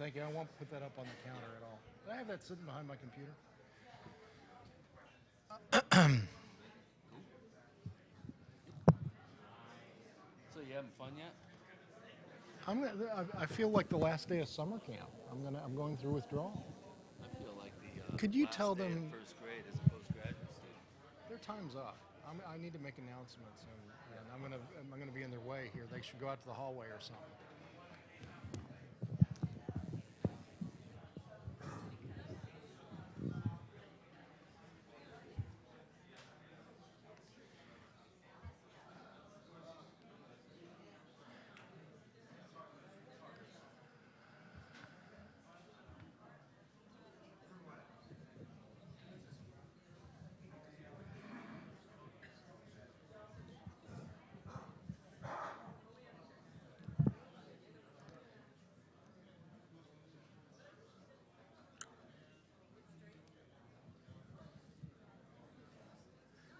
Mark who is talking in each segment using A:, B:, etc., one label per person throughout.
A: thank you. I won't put that up on the counter at all. I have that sitting behind my computer.
B: So you having fun yet?
A: I feel like the last day of summer camp. I'm going through withdrawal.
B: I feel like the
A: Could you
B: last
A: tell
B: day
A: them
B: of first grade as a postgraduate student.
A: their time's up? I need to make announcements, and I'm gonna be in their way here. They should go out to the hallway or something.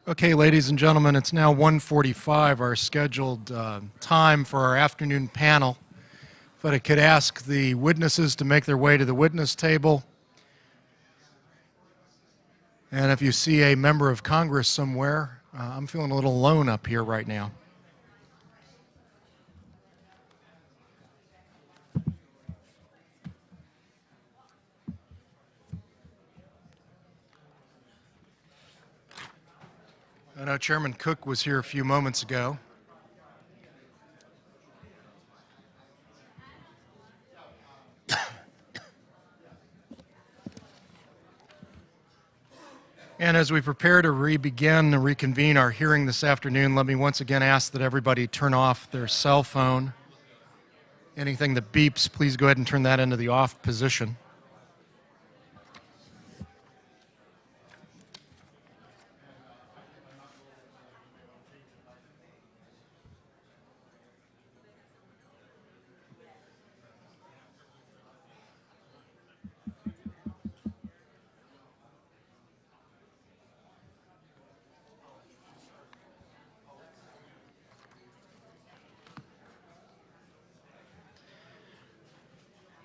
A: Okay, ladies and gentlemen, it's now 1:45, our scheduled time for our afternoon panel. But I could ask the witnesses to make their way to the witness table. And if you see a member of Congress somewhere, I'm feeling a little alone up here right now. I know Chairman Cook was here a few moments ago. And as we prepare to reconvene our hearing this afternoon, let me once again ask that everybody turn off their cell phone. Anything that beeps, please go ahead and turn that into the off position.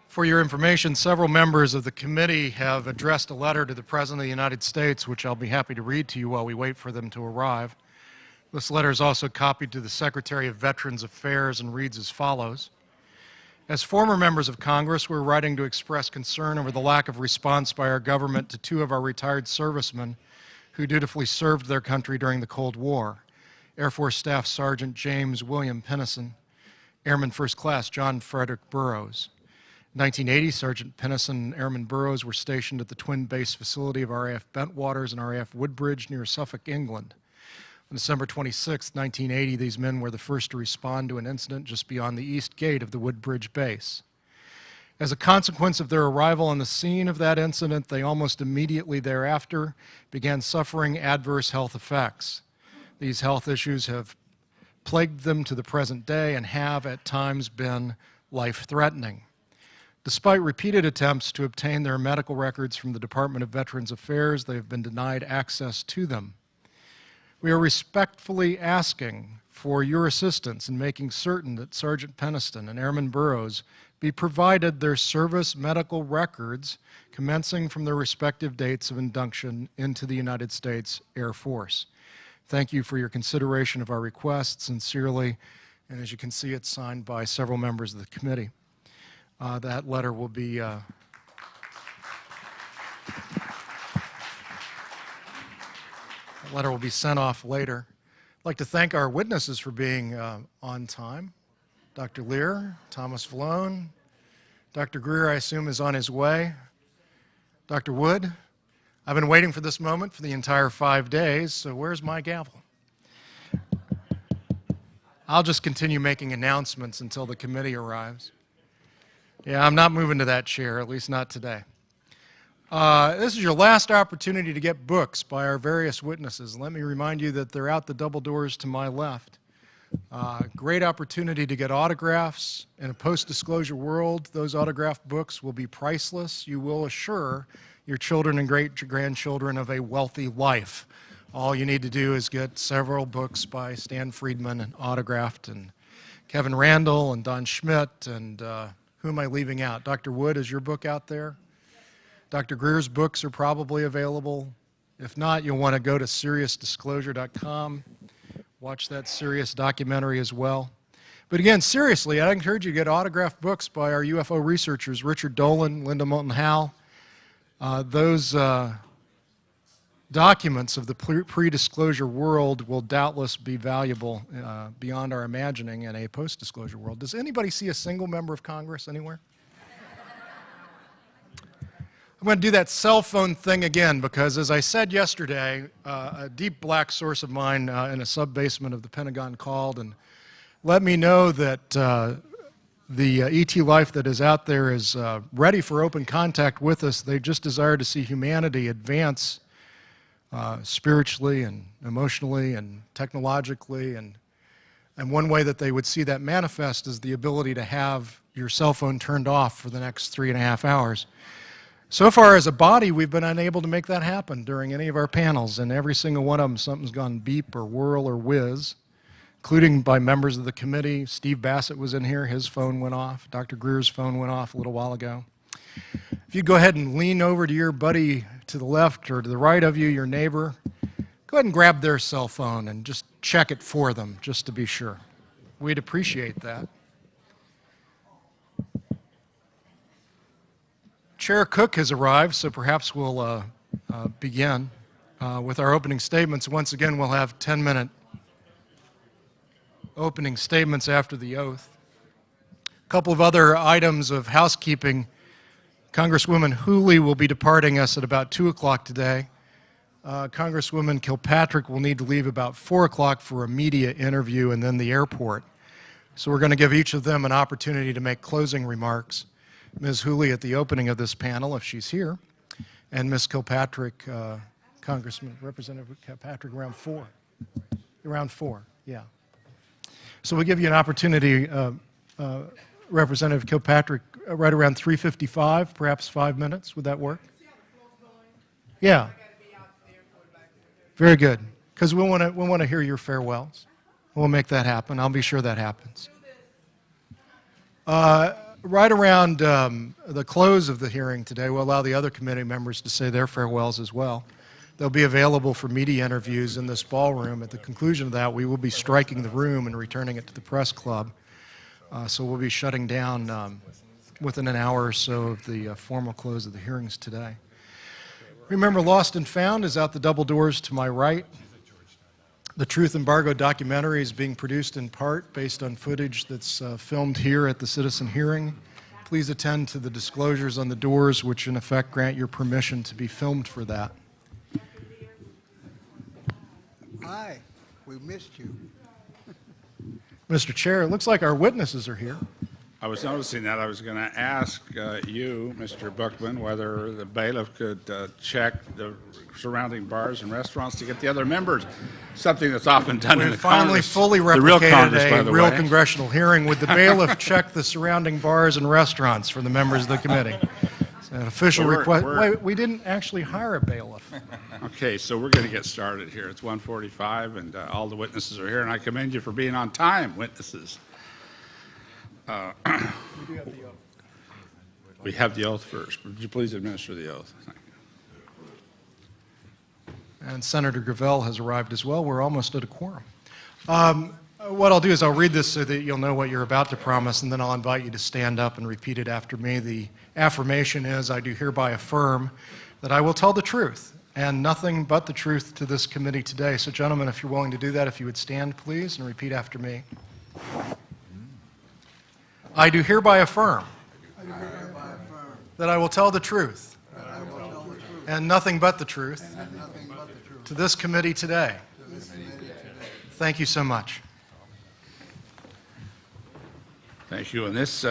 A: For your information, several members of the committee have addressed a letter to the President of the United States, which I'll be happy to read to you while we wait for them to arrive. This letter is also copied to the Secretary of Veterans Affairs and reads as follows. As former members of Congress, we're writing to express concern over the lack of response by our government to two of our retired servicemen who dutifully served their country during the Cold War, Air Force Staff Sergeant James William Pinnison, Airman First Class John Frederick Burroughs. In 1980, Sergeant Pinnison and Airman Burroughs were stationed at the twin base facility of RAF Bentwaters and RAF Woodbridge near Suffolk, England. On December 26, 1980, these men were the first to respond to an incident just beyond the east gate of the Woodbridge base. As a consequence of their arrival on the scene of that incident, they almost immediately thereafter began suffering adverse health effects. These health issues have plagued them to the present day and have at times been life-threatening. Despite repeated attempts to obtain their medical records from the Department of Veterans Affairs, they have been denied access to them. We are respectfully asking for your assistance in making certain that Sergeant Pinnison and Airman Burroughs be provided their service medical records commencing from their respective dates of induction into the United States Air Force. Thank you for your consideration of our request, sincerely, and as you can see, it's signed by several members of the committee. That letter will be sent off later. I'd like to thank our witnesses for being on time. Dr. Lear, Thomas Vallone, Dr. Greer, I assume, is on his way. Dr. Wood, I've been waiting for this moment for the entire 5 days, so where's my gavel? I'll just continue making announcements until the committee arrives. Yeah, I'm not moving to that chair, at least not today. This is your last opportunity to get books by our various witnesses. Let me remind you that they're out the double doors to my left. Great opportunity to get autographs. In a post-disclosure world, those autographed books will be priceless. You will assure your children and great-grandchildren of a wealthy life. All you need to do is get several books by Stan Friedman and autographed, and Kevin Randall and Don Schmidt and Who am I leaving out? Dr. Wood, is your book out there? Dr. Greer's books are probably available. If not, you'll want to go to SeriousDisclosure.com, watch that Sirius documentary as well. But again, seriously, I encourage you to get autographed books by our UFO researchers, Richard Dolan, Linda Moulton Howe. Those documents of the pre-disclosure world will doubtless be valuable beyond our imagining in a post-disclosure world. Does anybody see a single member of Congress anywhere? I'm going to do that cell phone thing again because, as I said yesterday, a deep black source of mine in a sub-basement of the Pentagon called and let me know that the ET life that is out there is ready for open contact with us. They just desire to see humanity advance spiritually and emotionally and technologically, and one way that they would see that manifest is the ability to have your cell phone turned off for the next 3.5 hours. So far as a body, we've been unable to make that happen during any of our panels, and every single one of them, something's gone beep or whirl or whiz, including by members of the committee. Steve Bassett was in here, his phone went off. Dr. Greer's phone went off a little while ago. If you go ahead and lean over to your buddy to the left or to the right of you, your neighbor, go ahead and grab their cell phone and just check it for them, just to be sure. We'd appreciate that. Chair Cook has arrived, so perhaps we'll begin with our opening statements. Once again, we'll have 10-minute opening statements after the oath. A couple of other items of housekeeping. Congresswoman Hooley will be departing us at about 2 o'clock today. Congresswoman Kilpatrick will need to leave about 4 o'clock for a media interview and then the airport. So we're going to give each of them an opportunity to make closing remarks. Ms. Hooley at the opening of this panel, if she's here, and Ms. Kilpatrick, Congressman, Representative Kilpatrick, around 4. Around 4, yeah. So we'll give you an opportunity, Representative Kilpatrick, right around 3:55, perhaps 5 minutes. Would that work? Yeah. Very good, because we want to hear your farewells. We'll make that happen. I'll be sure that happens. Right around the close of the hearing today, we'll allow the other committee members to say their farewells as well. They'll be available for media interviews in this ballroom. At the conclusion of that, we will be striking the room and returning it to the press club. So we'll be shutting down within an hour or so of the formal close of the hearings today. Remember, Lost and Found is out the double doors to my right. The Truth Embargo documentary is being produced in part based on footage that's filmed here at the citizen hearing. Please attend to the disclosures on the doors, which in effect grant your permission to be filmed for that.
C: Hi, we missed you.
A: Mr. Chair, it looks like our witnesses are here.
D: I was noticing that. I was going to ask you, Mr. Bookman, whether the bailiff could check the surrounding bars and restaurants to get the other members, something that's often done in
A: We've
D: the
A: finally
D: Congress.
A: fully
D: the real
A: replicated
D: Congress, by
A: a
D: the
A: real
D: way.
A: congressional hearing. Would the bailiff check the surrounding bars and restaurants for the members of the committee? It's an official
D: Well,
A: request.
D: we're-
A: Wait, we didn't actually hire a bailiff.
D: Okay, so we're going to get started here. It's 1:45, and all the witnesses are here, and I commend you for being on time, witnesses. We have the oath first. Would you please administer the oath? Thank you.
A: And Senator Gravel has arrived as well. We're almost at a quorum. What I'll do is I'll read this so that you'll know what you're about to promise, and then I'll invite you to stand up and repeat it after me. The affirmation is, I do hereby affirm that I will tell the truth and nothing but the truth to this committee today. So, gentlemen, if you're willing to do that, if you would stand, please, and repeat after me. I do hereby affirm that I will tell the truth and nothing but the truth to this committee today. Thank you so much.
D: Thank you. And this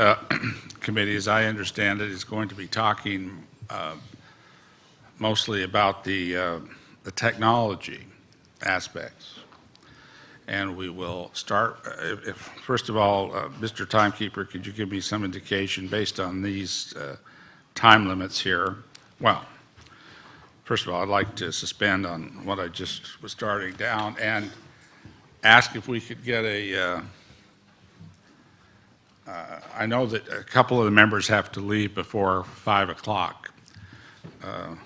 D: committee, as I understand it, is going to be talking mostly about the technology aspects. And we will start, first of all, Mr. Timekeeper, could you give me some indication based on these time limits here? Well, first of all, I'd like to suspend on what I just was starting down and ask if we could get a I know that a couple of the members have to leave before 5 o'clock.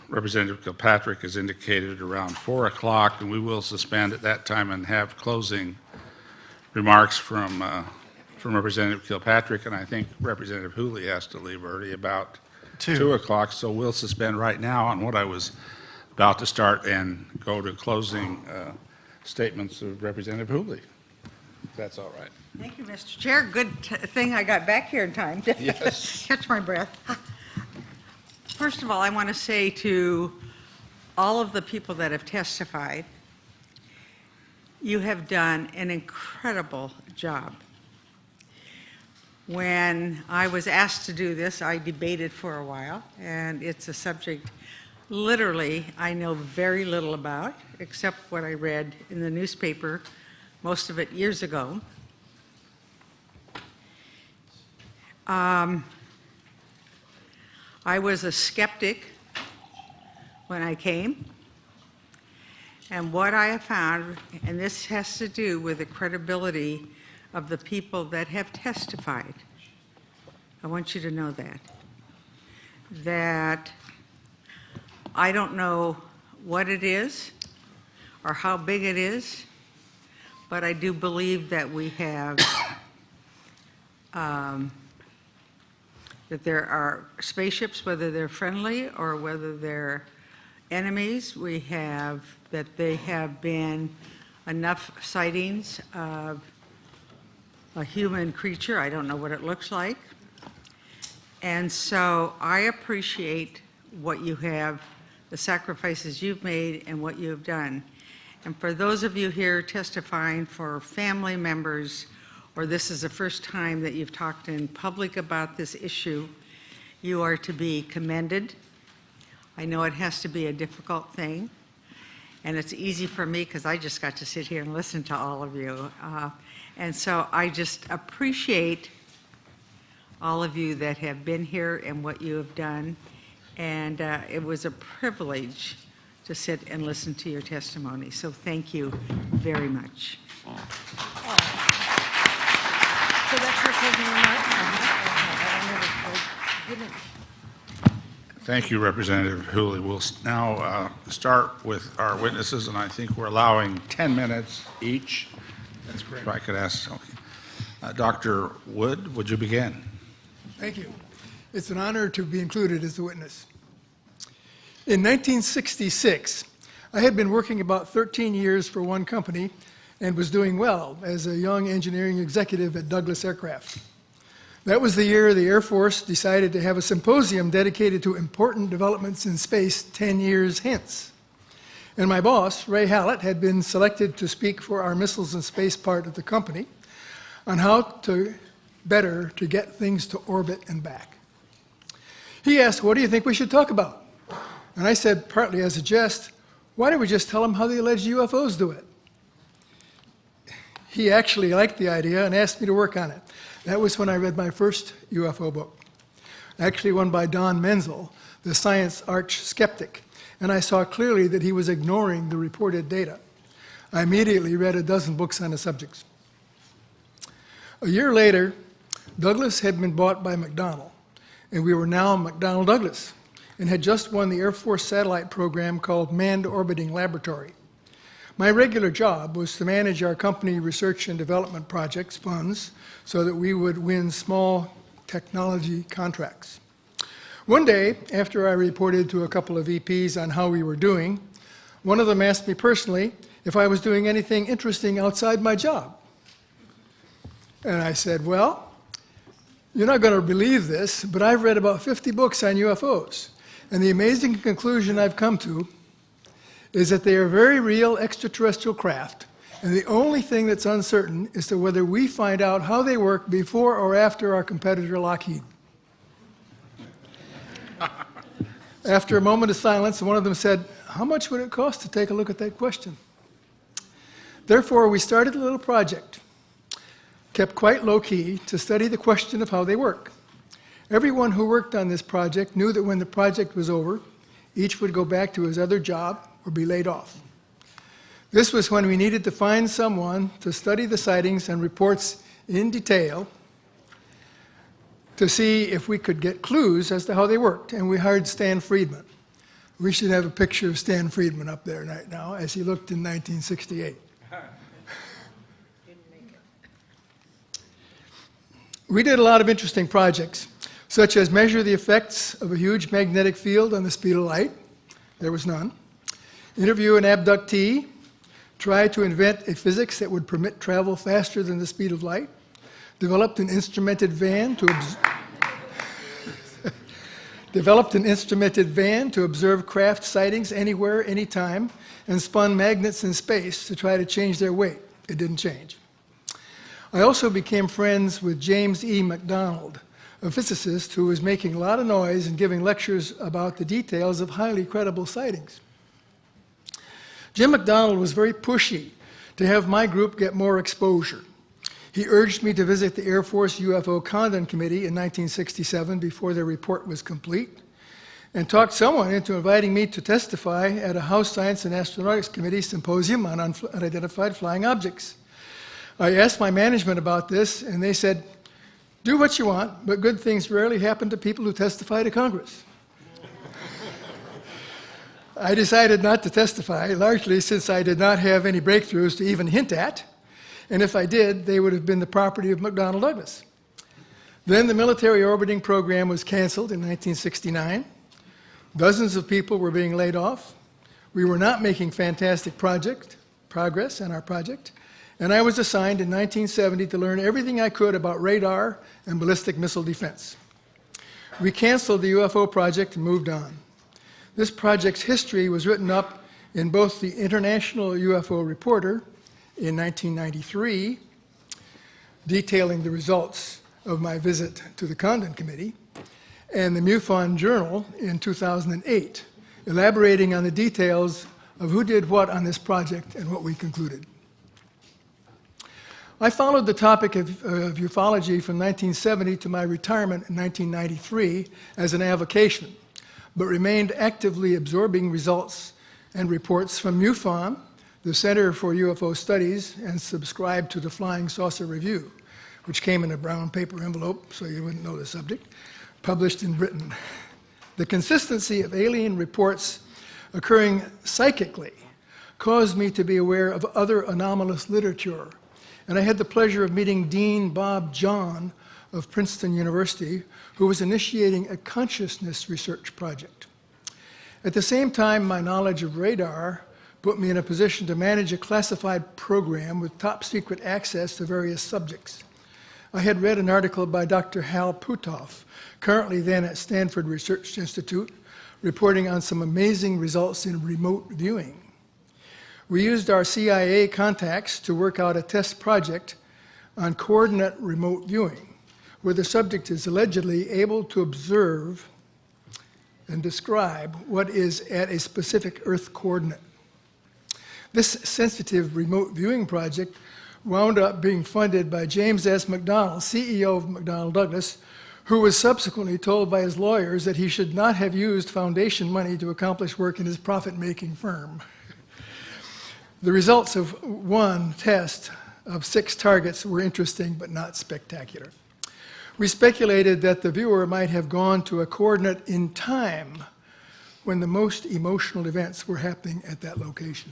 D: Representative Kilpatrick has indicated around 4 o'clock, and we will suspend at that time and have closing remarks from Representative Kilpatrick, and I think Representative Hooley has to leave early, about 2 o'clock, so we'll suspend right now on what I was about to start and go to closing statements of Representative Hooley, if that's all right.
E: Thank you, Mr. Chair. Good thing I got back here in time to
D: Yes.
E: catch my breath. First of all, I want to say to all of the people that have testified, you have done an incredible job. When I was asked to do this, I debated for a while, and it's a subject literally I know very little about, except what I read in the newspaper, most of it years ago. I was a skeptic when I came, and what I have found, and this has to do with the credibility of the people that have testified. I want you to know that I don't know what it is or how big it is, but I do believe that we have that there are spaceships, whether they're friendly or whether they're enemies. We have that they have been enough sightings of a human creature. I don't know what it looks like. And so I appreciate what you have, the sacrifices you've made and what you have done. And for those of you here testifying for family members, or this is the first time that you've talked in public about this issue, you are to be commended. I know it has to be a difficult thing, and it's easy for me because I just got to sit here and listen to all of you. And so I just appreciate all of you that have been here and what you have done. And it was a privilege to sit and listen to your testimony. So thank you very much. So that's your closing remarks?
D: Thank you, Representative Hooley. We'll now start with our witnesses, and I think we're allowing 10 minutes each.
A: That's great.
D: If I could ask, okay. Dr. Wood, would you begin?
F: Thank you. It's an honor to be included as a witness. In 1966, I had been working about 13 years for one company and was doing well as a young engineering executive at Douglas Aircraft. That was the year the Air Force decided to have a symposium dedicated to important developments in space 10 years hence. And my boss, Ray Hallett, had been selected to speak for our missiles and space part of the company on how to better to get things to orbit and back. He asked, "What do you think we should talk about?" And I said, partly as a jest, "Why don't we just tell them how the alleged UFOs do it?" He actually liked the idea and asked me to work on it. That was when I read my first UFO book, actually one by Don Menzel, the science arch skeptic, and I saw clearly that he was ignoring the reported data. I immediately read a dozen books on the subjects. A year later, Douglas had been bought by McDonnell, and we were now McDonnell Douglas, and had just won the Air Force satellite program called Manned Orbiting Laboratory. My regular job was to manage our company research and development projects funds so that we would win small technology contracts. One day, after I reported to a couple of VPs on how we were doing, one of them asked me personally if I was doing anything interesting outside my job. And I said, "Well, you're not going to believe this, but I've read about 50 books on UFOs, and the amazing conclusion I've come to is that they are very real extraterrestrial craft, and the only thing that's uncertain is to whether we find out how they work before or after our competitor Lockheed." After a moment of silence, one of them said, "How much would it cost to take a look at that question?" Therefore, we started a little project, kept quite low-key, to study the question of how they work. Everyone who worked on this project knew that when the project was over, each would go back to his other job or be laid off. This was when we needed to find someone to study the sightings and reports in detail to see if we could get clues as to how they worked, and we hired Stan Friedman. We should have a picture of Stan Friedman up there right now as he looked in 1968. We did a lot of interesting projects, such as measure the effects of a huge magnetic field on the speed of light. There was none. Interview an abductee. Try to invent a physics that would permit travel faster than the speed of light. Developed an instrumented van to observe craft sightings anywhere, anytime, and spun magnets in space to try to change their weight. It didn't change. I also became friends with James E. McDonald, a physicist who was making a lot of noise and giving lectures about the details of highly credible sightings. Jim McDonald was very pushy to have my group get more exposure. He urged me to visit the Air Force UFO Condon Committee in 1967 before their report was complete, and talked someone into inviting me to testify at a House Science and Astronautics Committee symposium on unidentified flying objects. I asked my management about this, and they said, do what you want, but good things rarely happen to people who testify to Congress. I decided not to testify, largely since I did not have any breakthroughs to even hint at, and if I did, they would have been the property of McDonnell Douglas. Then the military orbiting program was canceled in 1969. Dozens of people were being laid off. We were not making fantastic progress on our project, and I was assigned in 1970 to learn everything I could about radar and ballistic missile defense. We canceled the UFO project and moved on. This project's history was written up in both the International UFO Reporter in 1993, detailing the results of my visit to the Condon Committee, and the MUFON Journal in 2008, elaborating on the details of who did what on this project and what we concluded. I followed the topic of ufology from 1970 to my retirement in 1993 as an avocation, but remained actively absorbing results and reports from MUFON, the Center for UFO Studies, and subscribed to the Flying Saucer Review, which came in a brown paper envelope, so you wouldn't know the subject, published in Britain. The consistency of alien reports occurring psychically caused me to be aware of other anomalous literature, and I had the pleasure of meeting Dean Bob John of Princeton University, who was initiating a consciousness research project. At the same time, my knowledge of radar put me in a position to manage a classified program with top secret access to various subjects. I had read an article by Dr. Hal Puthoff, currently then at Stanford Research Institute, reporting on some amazing results in remote viewing. We used our CIA contacts to work out a test project on coordinate remote viewing, where the subject is allegedly able to observe and describe what is at a specific Earth coordinate. This sensitive remote viewing project wound up being funded by James S. McDonnell, CEO of McDonnell Douglas, who was subsequently told by his lawyers that he should not have used foundation money to accomplish work in his profit-making firm. The results of one test of 6 targets were interesting but not spectacular. We speculated that the viewer might have gone to a coordinate in time when the most emotional events were happening at that location.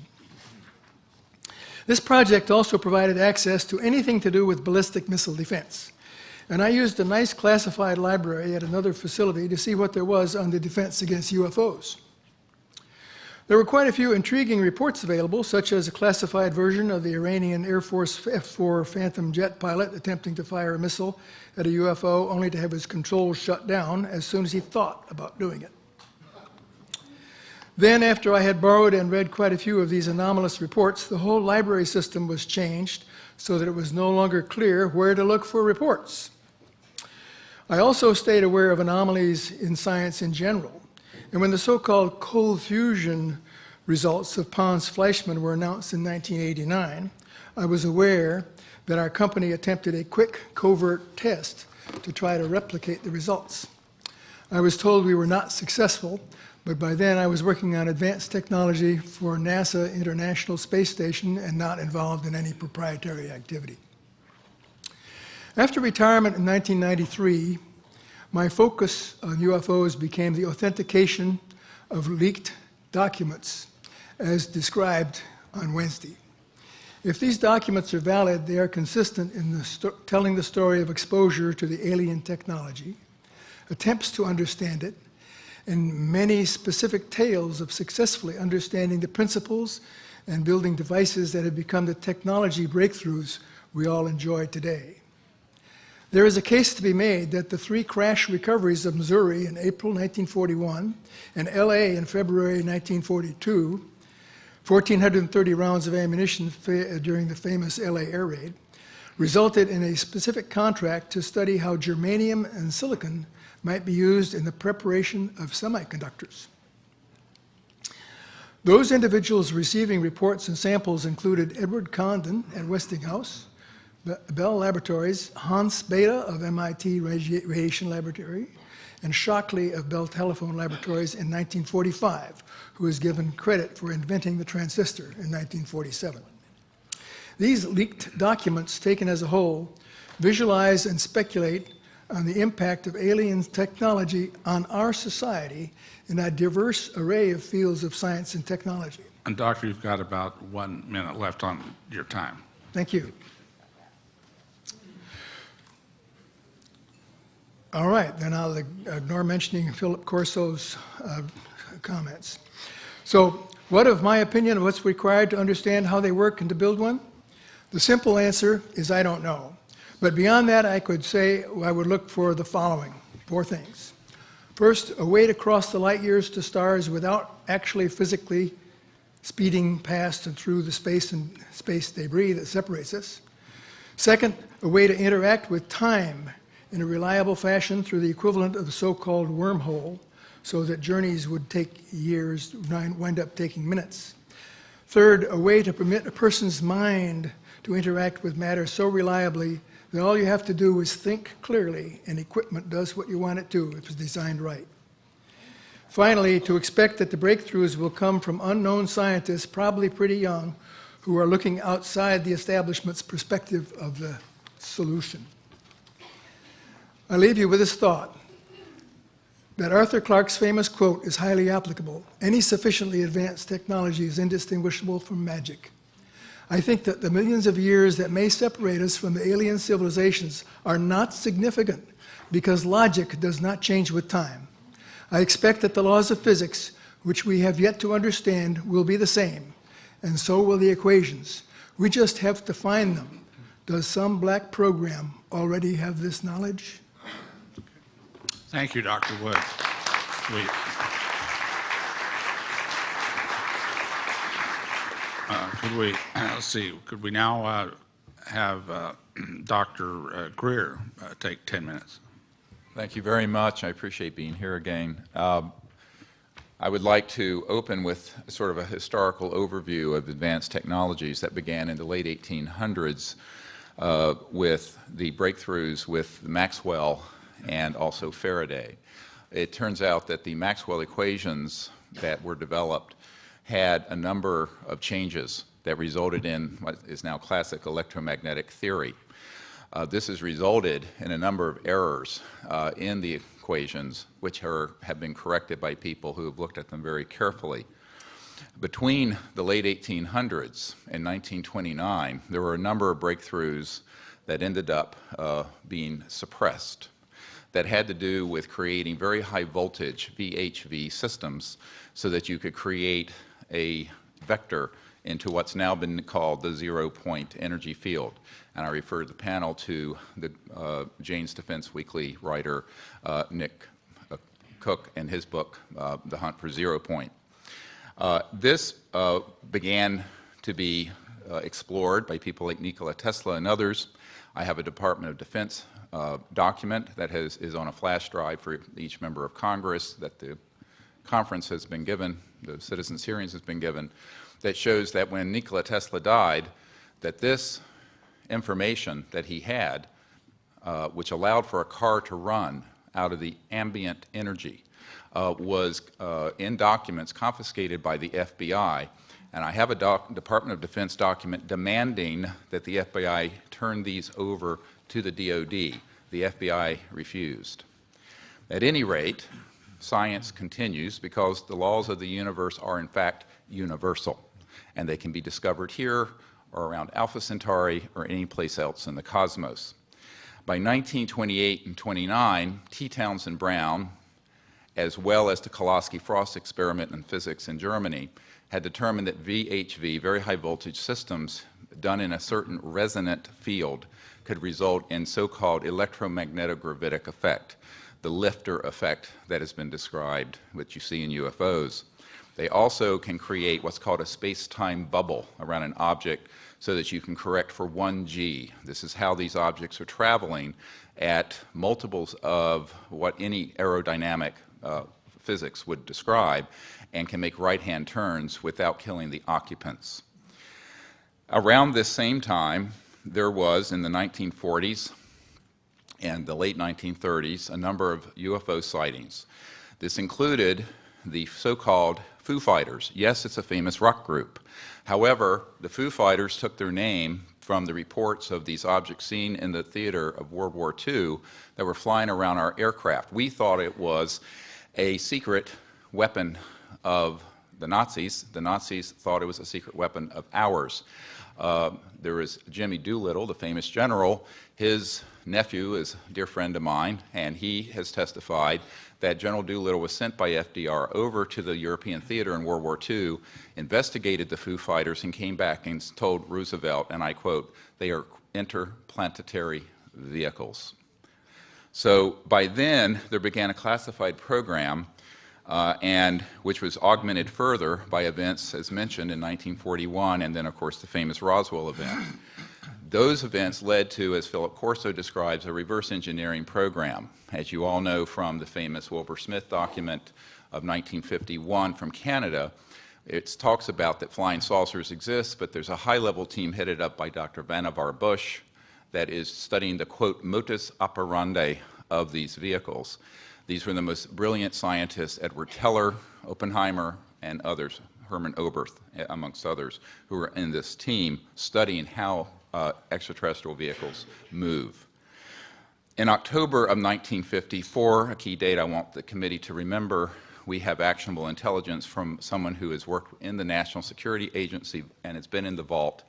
F: This project also provided access to anything to do with ballistic missile defense, and I used a nice classified library at another facility to see what there was on the defense against UFOs. There were quite a few intriguing reports available, such as a classified version of the Iranian Air Force F-4 Phantom jet pilot attempting to fire a missile at a UFO only to have his controls shut down as soon as he thought about doing it. Then, after I had borrowed and read quite a few of these anomalous reports, the whole library system was changed so that it was no longer clear where to look for reports. I also stayed aware of anomalies in science in general. And when the so-called cold fusion results of Pons-Fleischmann were announced in 1989, I was aware that our company attempted a quick covert test to try to replicate the results. I was told we were not successful, but by then I was working on advanced technology for NASA International Space Station and not involved in any proprietary activity. After retirement in 1993, my focus on UFOs became the authentication of leaked documents as described on Wednesday. If these documents are valid, they are consistent in telling the story of exposure to the alien technology, attempts to understand it, and many specific tales of successfully understanding the principles and building devices that have become the technology breakthroughs we all enjoy today. There is a case to be made that the 3 crash recoveries of Missouri in April 1941 and LA in February 1942, 1,430 rounds of ammunition during the famous LA air raid, resulted in a specific contract to study how germanium and silicon might be used in the preparation of semiconductors. Those individuals receiving reports and samples included Edward Condon at Westinghouse, Bell Laboratories, Hans Bethe of MIT Radiation Laboratory, and Shockley of Bell Telephone Laboratories in 1945, who is given credit for inventing the transistor in 1947. These leaked documents, taken as a whole, visualize and speculate on the impact of alien technology on our society in a diverse array of fields of science and technology.
D: And Doctor, you've got about 1 minute left on your time.
F: Thank you. All right, then I'll ignore mentioning Philip Corso's comments. So, what of my opinion of what's required to understand how they work and to build one? The simple answer is I don't know. But beyond that, I could say I would look for the following 4 things. First, a way to cross the light years to stars without actually physically speeding past and through the space and space debris that separates us. Second, a way to interact with time in a reliable fashion through the equivalent of the so-called wormhole, so that journeys would take years, wind up taking minutes. Third, a way to permit a person's mind to interact with matter so reliably that all you have to do is think clearly, and equipment does what you want it to if it's designed right. Finally, to expect that the breakthroughs will come from unknown scientists, probably pretty young, who are looking outside the establishment's perspective of the solution. I leave you with this thought, that Arthur Clarke's famous quote is highly applicable. Any sufficiently advanced technology is indistinguishable from magic. I think that the millions of years that may separate us from the alien civilizations are not significant because logic does not change with time. I expect that the laws of physics, which we have yet to understand, will be the same, and so will the equations. We just have to find them. Does some black program already have this knowledge?
D: Thank you, Dr. Wood. Could we now have Dr. Greer take 10 minutes?
G: Thank you very much. I appreciate being here again. I would like to open with sort of a historical overview of advanced technologies that began in the late 1800s with the breakthroughs with Maxwell and also Faraday. It turns out that the Maxwell equations that were developed had a number of changes that resulted in what is now classic electromagnetic theory. This has resulted in a number of errors in the equations, which have been corrected by people who have looked at them very carefully. Between the late 1800s and 1929, there were a number of breakthroughs that ended up being suppressed that had to do with creating very high voltage VHV systems so that you could create a vector into what's now been called the zero-point energy field. And I refer the panel to the Jane's Defense Weekly writer Nick Cook and his book, The Hunt for Zero Point. This began to be explored by people like Nikola Tesla and others. I have a Department of Defense document that is on a flash drive for each member of Congress that the conference has been given, the citizens' hearings has been given, that shows that when Nikola Tesla died, that this information that he had, which allowed for a car to run out of the ambient energy, was in documents confiscated by the FBI. And I have a Department of Defense document demanding that the FBI turn these over to the DOD. The FBI refused. At any rate, science continues because the laws of the universe are in fact universal, and they can be discovered here or around Alpha Centauri or any place else in the cosmos. By 1928 and 29, T. Townsend Brown, as well as the Koloski-Frost experiment in physics in Germany, had determined that VHV, very high voltage systems, done in a certain resonant field could result in so-called electromagnetogravitic effect, the lifter effect that has been described, which you see in UFOs. They also can create what's called a space-time bubble around an object so that you can correct for 1g. This is how these objects are traveling at multiples of what any aerodynamic physics would describe, and can make right-hand turns without killing the occupants. Around this same time, there was, in the 1940s and the late 1930s, a number of UFO sightings. This included the so-called Foo Fighters. Yes, it's a famous rock group. However, the Foo Fighters took their name from the reports of these objects seen in the theater of World War II that were flying around our aircraft. We thought it was a secret weapon of the Nazis. The Nazis thought it was a secret weapon of ours. There was Jimmy Doolittle, the famous general. His nephew is a dear friend of mine, and he has testified that General Doolittle was sent by FDR over to the European theater in World War II, investigated the Foo Fighters, and came back and told Roosevelt, and I quote, "They are interplanetary vehicles." So by then, there began a classified program, and which was augmented further by events, as mentioned, in 1941, and then, of course, the famous Roswell event. Those events led to, as Philip Corso describes, a reverse engineering program. As you all know from the famous Wilbur Smith document of 1951 from Canada, it talks about that flying saucers exist, but there's a high-level team headed up by Dr. Vannevar Bush that is studying the, quote, modus operandi of these vehicles. These were the most brilliant scientists, Edward Teller, Oppenheimer, and others, Hermann Oberth, amongst others, who were in this team studying how extraterrestrial vehicles move. In October of 1954, a key date I want the committee to remember, we have actionable intelligence from someone who has worked in the National Security Agency and has been in the vault.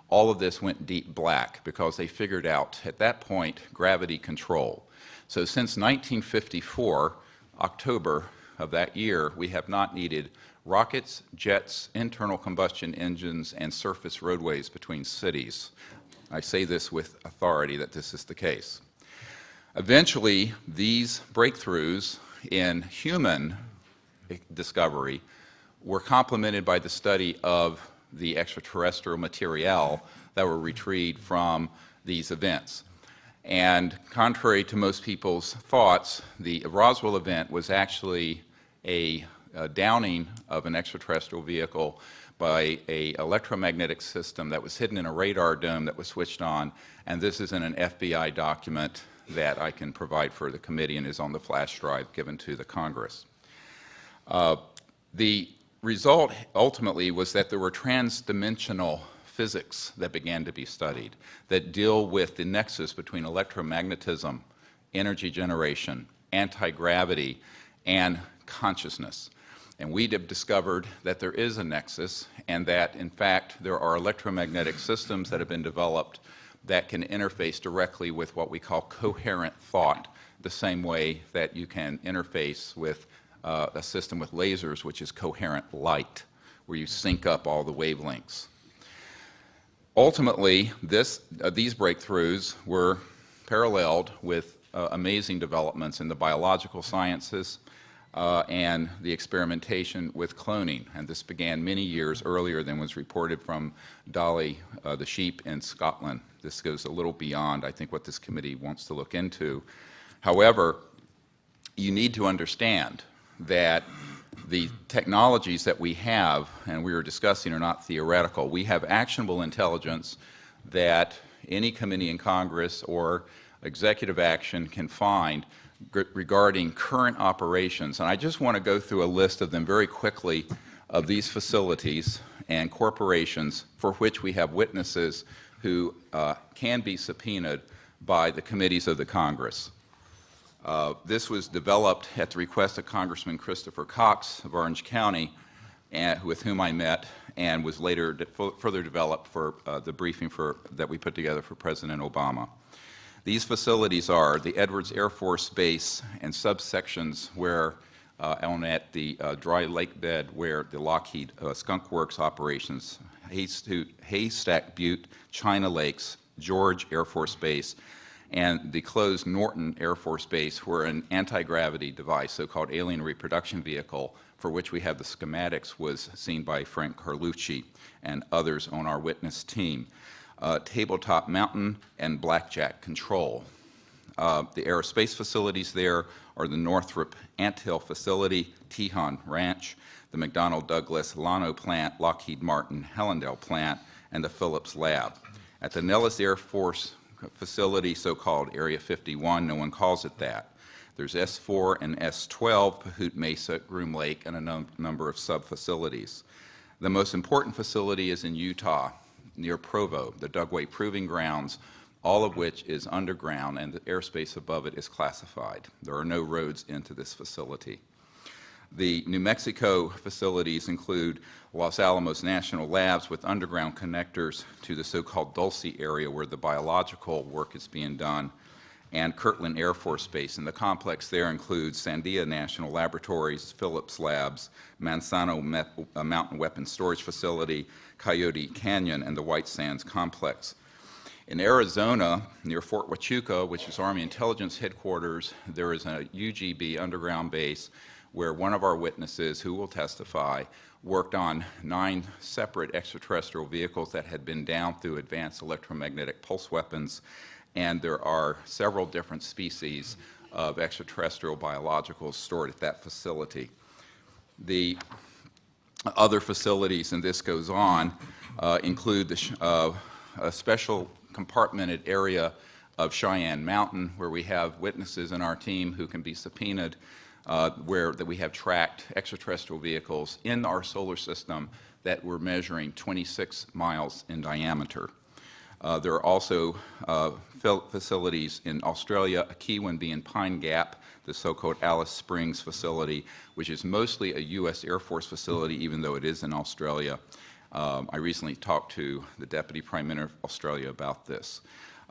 G: All of this went deep black because they figured out, at that point, gravity control. So since 1954, October of that year, we have not needed rockets, jets, internal combustion engines, and surface roadways between cities. I say this with authority that this is the case. Eventually, these breakthroughs in human discovery were complemented by the study of the extraterrestrial material that were retrieved from these events. And contrary to most people's thoughts, the Roswell event was actually a downing of an extraterrestrial vehicle by an electromagnetic system that was hidden in a radar dome that was switched on, and this is in an FBI document that I can provide for the committee and is on the flash drive given to the Congress. The result ultimately was that there were transdimensional physics that began to be studied that deal with the nexus between electromagnetism, energy generation, anti-gravity, and consciousness. And we have discovered that there is a nexus and that, in fact, there are electromagnetic systems that have been developed that can interface directly with what we call coherent thought, the same way that you can interface with a system with lasers, which is coherent light, where you sync up all the wavelengths. Ultimately, these breakthroughs were paralleled with amazing developments in the biological sciences and the experimentation with cloning. And this began many years earlier than was reported from Dolly the sheep in Scotland. This goes a little beyond, I think, what this committee wants to look into. However, you need to understand that the technologies that we have, and we were discussing, are not theoretical. We have actionable intelligence that any committee in Congress or executive action can find regarding current operations. And I just want to go through a list of them very quickly of these facilities and corporations for which we have witnesses who can be subpoenaed by the committees of the Congress. This was developed at the request of Congressman Christopher Cox of Orange County, with whom I met, and was later further developed for the briefing that we put together for President Obama. These facilities are the Edwards Air Force Base and subsections where at the dry lake bed where the Lockheed Skunk Works operations, Haystack Butte, China Lakes, George Air Force Base, and the closed Norton Air Force Base, where an anti-gravity device, so-called alien reproduction vehicle, for which we have the schematics, was seen by Frank Carlucci and others on our witness team. Tabletop Mountain and Blackjack Control. The aerospace facilities there are the Northrop Anthill Facility, Tejon Ranch, the McDonnell Douglas Llano Plant, Lockheed Martin Hellendale Plant, and the Phillips Lab. At the Nellis Air Force Facility, so-called Area 51, no one calls it that. There's S4 and S12, Pahut Mesa, Groom Lake, and a number of sub-facilities. The most important facility is in Utah, near Provo, the Dugway Proving Grounds, all of which is underground, and the airspace above it is classified. There are no roads into this facility. The New Mexico facilities include Los Alamos National Labs with underground connectors to the so-called Dulce area where the biological work is being done, and Kirtland Air Force Base. And the complex there includes Sandia National Laboratories, Phillips Labs, Manzano Mountain Weapons Storage Facility, Coyote Canyon, and the White Sands Complex. In Arizona, near Fort Huachuca, which is Army Intelligence Headquarters, there is a UGB underground base where one of our witnesses, who will testify, worked on 9 separate extraterrestrial vehicles that had been down through advanced electromagnetic pulse weapons, and there are several different species of extraterrestrial biologicals stored at that facility. The other facilities, and this goes on, include a special compartmented area of Cheyenne Mountain, where we have witnesses in our team who can be subpoenaed, where we have tracked extraterrestrial vehicles in our solar system that were measuring 26 miles in diameter. There are also facilities in Australia, a key one being Pine Gap, the so-called Alice Springs facility, which is mostly a U.S. Air Force facility, even though it is in Australia. I recently talked to the Deputy Prime Minister of Australia about this.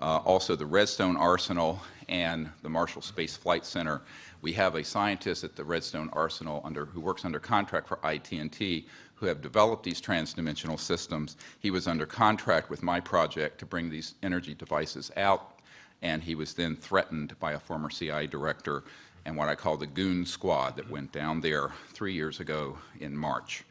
G: Also, the Redstone Arsenal and the Marshall Space Flight Center. We have a scientist at the Redstone Arsenal who works under contract for IT&T, who have developed these transdimensional systems. He was under contract with my project to bring these energy devices out, and he was then threatened by a former CIA director and what I call the goon squad that went down there 3 years ago in March.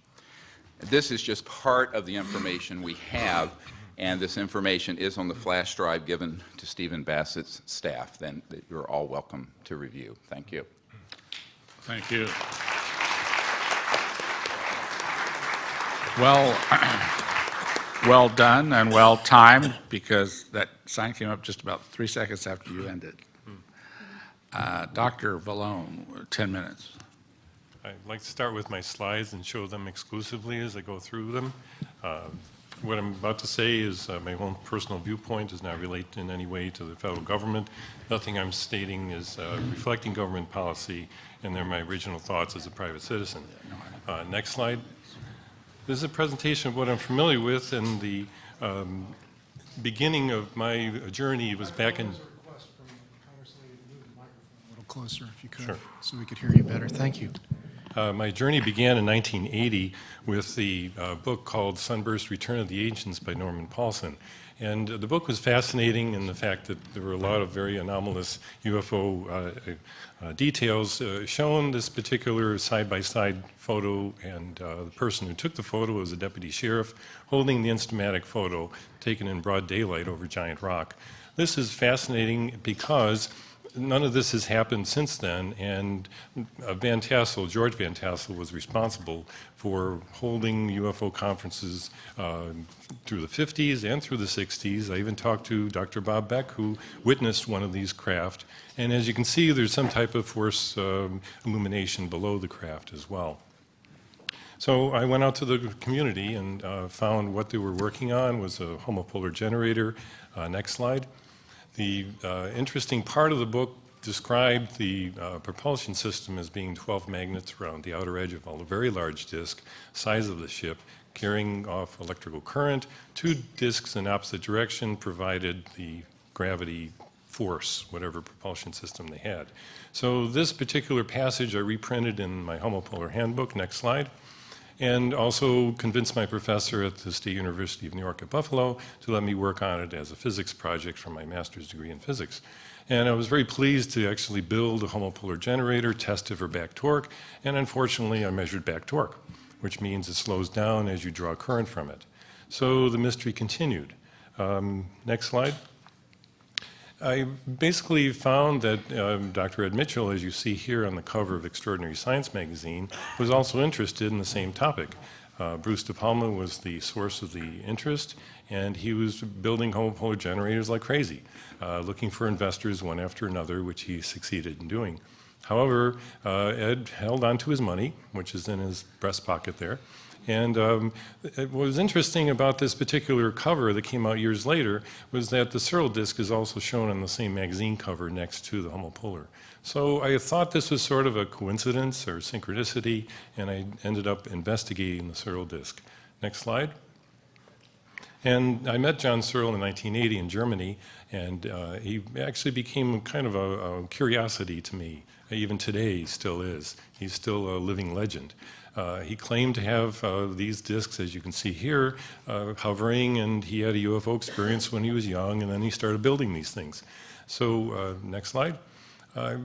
G: This is just part of the information we have, and this information is on the flash drive given to Stephen Bassett's staff. Then you're all welcome to review. Thank you.
D: Thank you. Well done and well timed, because that sign came up just about 3 seconds after you ended. Dr. Vallone, 10 minutes.
H: I'd like to start with my slides and show them exclusively as I go through them. What I'm about to say is my own personal viewpoint, does not relate in any way to the federal government. Nothing I'm stating is reflecting government policy, and they're my original thoughts as a private citizen. Next slide. This is a presentation of what I'm familiar with, and the beginning of my journey was back in...
A: A little closer, if you could,
H: Sure.
A: so we could hear you better. Thank you.
H: My journey began in 1980 with the book called Sunburst: Return of the Ancients by Norman Paulson. And the book was fascinating in the fact that there were a lot of very anomalous UFO details shown. This particular side-by-side photo, and the person who took the photo was a deputy sheriff holding the instamatic photo taken in broad daylight over Giant Rock. This is fascinating because none of this has happened since then, and George Van Tassel was responsible for holding UFO conferences through the 50s and through the 60s. I even talked to Dr. Bob Beck, who witnessed one of these craft, and as you can see, there's some type of force illumination below the craft as well. So I went out to the community and found what they were working on was a homopolar generator. Next slide. The interesting part of the book described the propulsion system as being 12 magnets around the outer edge of a very large disk, size of the ship, carrying off electrical current. 2 disks in opposite direction provided the gravity force, whatever propulsion system they had. So this particular passage I reprinted in my homopolar handbook. Next slide. And also convinced my professor at the State University of New York at Buffalo to let me work on it as a physics project for my master's degree in physics. And I was very pleased to actually build a homopolar generator, test it for back torque, and unfortunately I measured back torque, which means it slows down as you draw current from it. So the mystery continued. Next slide. I basically found that Dr. Ed Mitchell, as you see here on the cover of Extraordinary Science magazine, was also interested in the same topic. Bruce De Palma was the source of the interest, and he was building homopolar generators like crazy, looking for investors one after another, which he succeeded in doing. However, Ed held on to his money, which is in his breast pocket there. And what was interesting about this particular cover that came out years later was that the Searle disk is also shown on the same magazine cover next to the homopolar. So I thought this was sort of a coincidence or synchronicity, and I ended up investigating the Searle disk. Next slide. And I met John Searle in 1980 in Germany, and he actually became kind of a curiosity to me. Even today, he still is. He's still a living legend. He claimed to have these disks, as you can see here, hovering, and he had a UFO experience when he was young, and then he started building these things. So, next slide.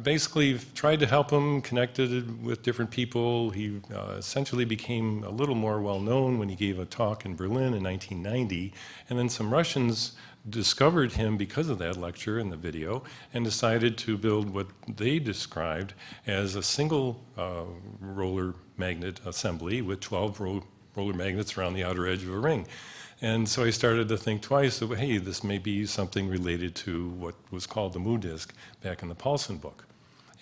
H: Basically tried to help him, connected with different people. He essentially became a little more well-known when he gave a talk in Berlin in 1990, and then some Russians discovered him because of that lecture and the video and decided to build what they described as a single roller magnet assembly with 12 roller magnets around the outer edge of a ring. And so I started to think twice, that, hey, this may be something related to what was called the Mu disk back in the Paulson book.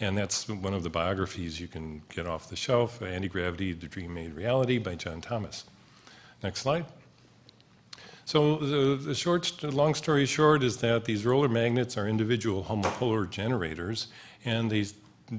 H: And that's one of the biographies you can get off the shelf, Anti-Gravity, The Dream Made Reality by John Thomas. Next slide. So the long story short is that these roller magnets are individual homopolar generators, and they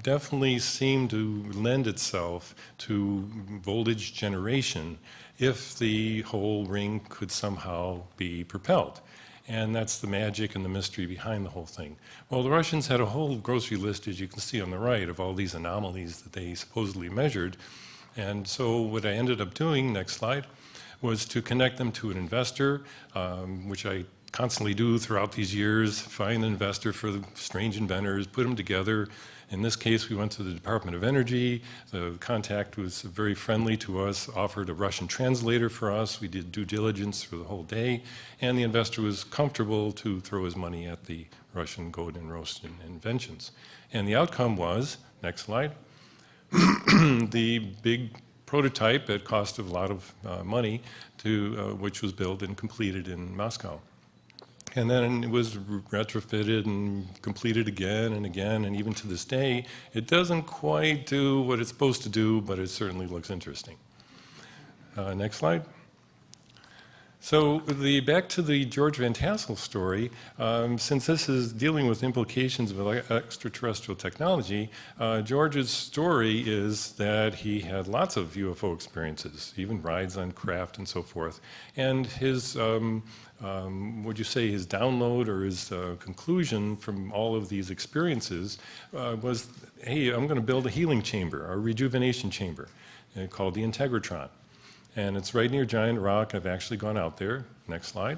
H: definitely seem to lend itself to voltage generation if the whole ring could somehow be propelled. And that's the magic and the mystery behind the whole thing. Well, the Russians had a whole grocery list, as you can see on the right, of all these anomalies that they supposedly measured. And so what I ended up doing, next slide, was to connect them to an investor, which I constantly do throughout these years, find an investor for the strange inventors, put them together. In this case, we went to the Department of Energy. The contact was very friendly to us, offered a Russian translator for us. We did due diligence for the whole day, and the investor was comfortable to throw his money at the Russian Godin Rosten inventions. And the outcome was, next slide, the big prototype at cost of a lot of money, which was built and completed in Moscow. And then it was retrofitted and completed again and again, and even to this day, it doesn't quite do what it's supposed to do, but it certainly looks interesting. Next slide. So back to the George Van Tassel story, since this is dealing with implications of extraterrestrial technology, George's story is that he had lots of UFO experiences, even rides on craft and so forth. And his, would you say his download or his conclusion from all of these experiences was, hey, I'm going to build a healing chamber, a rejuvenation chamber, called the Integratron. And it's right near Giant Rock. I've actually gone out there. Next slide.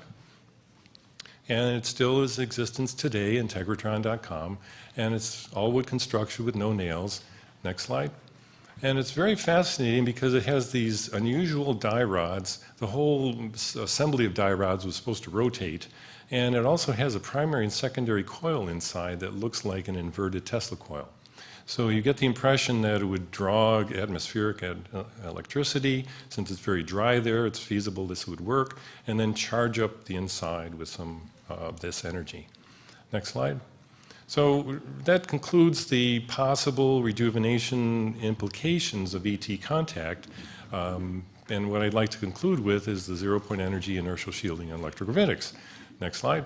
H: And it still is in existence today, Integratron.com. And it's all wood construction with no nails. Next slide. And it's very fascinating because it has these unusual die rods. The whole assembly of die rods was supposed to rotate. And it also has a primary and secondary coil inside that looks like an inverted Tesla coil. So you get the impression that it would draw atmospheric electricity. Since it's very dry there, it's feasible this would work, and then charge up the inside with some of this energy. Next slide. So that concludes the possible rejuvenation implications of ET contact. And what I'd like to conclude with is the zero-point energy, inertial shielding, and electrogravitics. Next slide.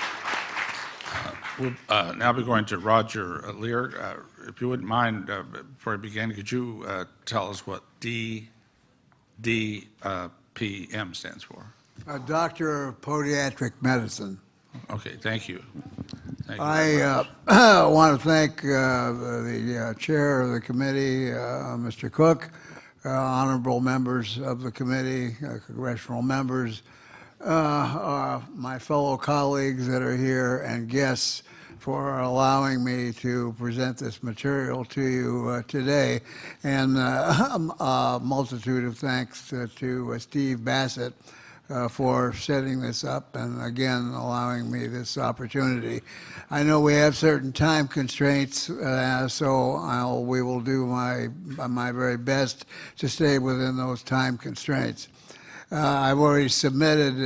D: We'll now be going to Roger Lear. If you wouldn't mind, before we begin, could you tell us what DPM stands for?
C: A doctor of podiatric medicine.
D: Okay, thank you. Thank you
C: I want to thank the chair of the committee, Mr. Cook, honorable members of the committee, congressional members, my fellow colleagues that are here, and guests for allowing me to present this material to you today, and a multitude of thanks to Steve Bassett for setting this up and again allowing me this opportunity. I know we have certain time constraints, so we will do my very best to stay within those time constraints. I've already submitted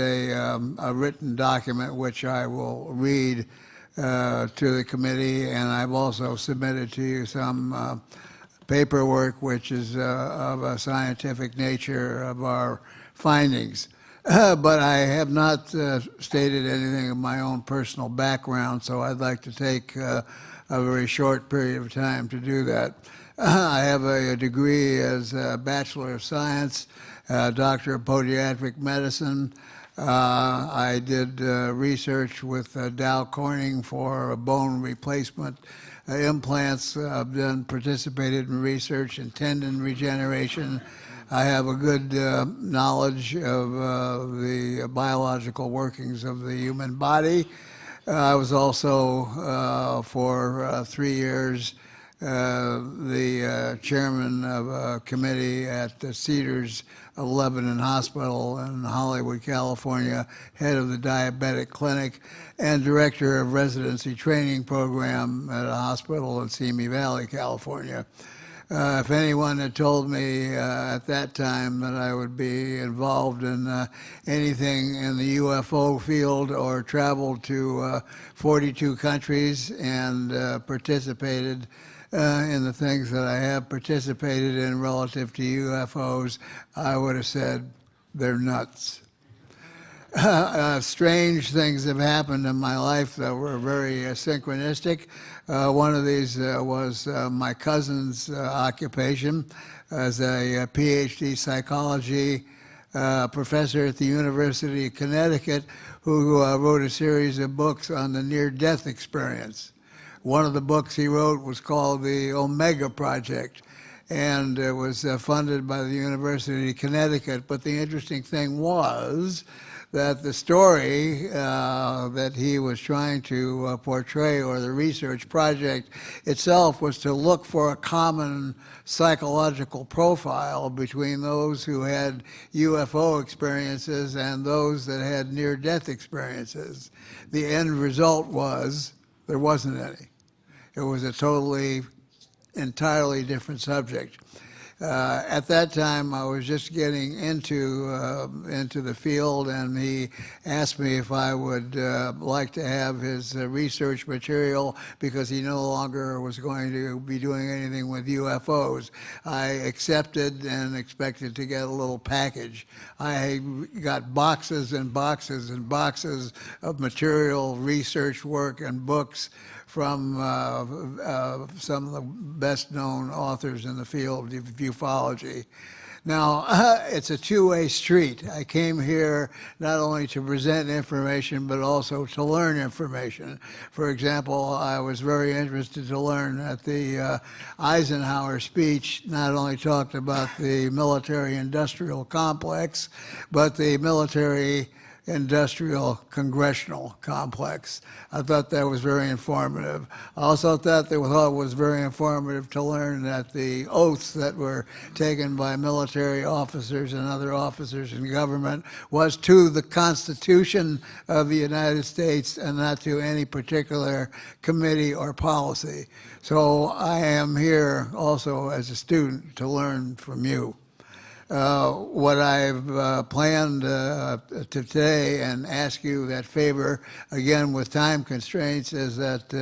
C: a written document which I will read to the committee, and I've also submitted to you some paperwork which is of a scientific nature of our findings. But I have not stated anything of my own personal background, so I'd like to take a very short period of time to do that. I have a degree as a Bachelor of Science, Doctor of Podiatric Medicine. I did research with Dow Corning for bone replacement implants. I've participated in research in tendon regeneration. I have a good knowledge of the biological workings of the human body. I was also, for 3 years, the chairman of a committee at the Cedars of Lebanon Hospital in Hollywood, California, head of the diabetic clinic, and director of residency training program at a hospital in Simi Valley, California. If anyone had told me at that time that I would be involved in anything in the UFO field or traveled to 42 countries and participated in the things that I have participated in relative to UFOs, I would have said, they're nuts. Strange things have happened in my life that were very synchronistic. One of these was my cousin's occupation as a PhD psychology professor at the University of Connecticut, who wrote a series of books on the near-death experience. One of the books he wrote was called the Omega Project, and it was funded by the University of Connecticut. But the interesting thing was that the story that he was trying to portray, or the research project itself, was to look for a common psychological profile between those who had UFO experiences and those that had near-death experiences. The end result was there wasn't any. It was a entirely different subject. At that time, I was just getting into the field, and he asked me if I would like to have his research material because he no longer was going to be doing anything with UFOs. I accepted and expected to get a little package. I got boxes and boxes and boxes of material, research work, and books from some of the best-known authors in the field of ufology. Now, it's a two-way street. I came here not only to present information, but also to learn information. For example, I was very interested to learn that the Eisenhower speech not only talked about the military-industrial complex, but the military-industrial congressional complex. I thought that was very informative. I also thought that it was very informative to learn that the oaths that were taken by military officers and other officers in government was to the Constitution of the United States and not to any particular committee or policy. So I am here also as a student to learn from you. What I've planned today, and ask you that favor, again with time constraints, is that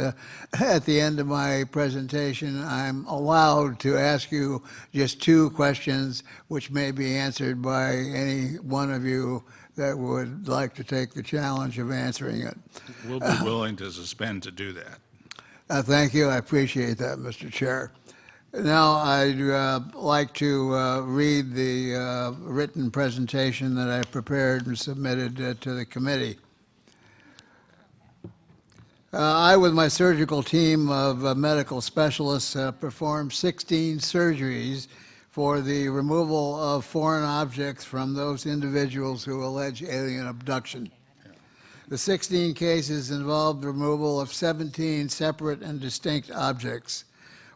C: at the end of my presentation, I'm allowed to ask you just 2 questions which may be answered by any one of you that would like to take the challenge of answering it.
D: We'll be willing to suspend to do that.
C: Thank you. I appreciate that, Mr. Chair. Now, I'd like to read the written presentation that I prepared and submitted to the committee. I, with my surgical team of medical specialists, performed 16 surgeries for the removal of foreign objects from those individuals who allege alien abduction. The 16 cases involved removal of 17 separate and distinct objects.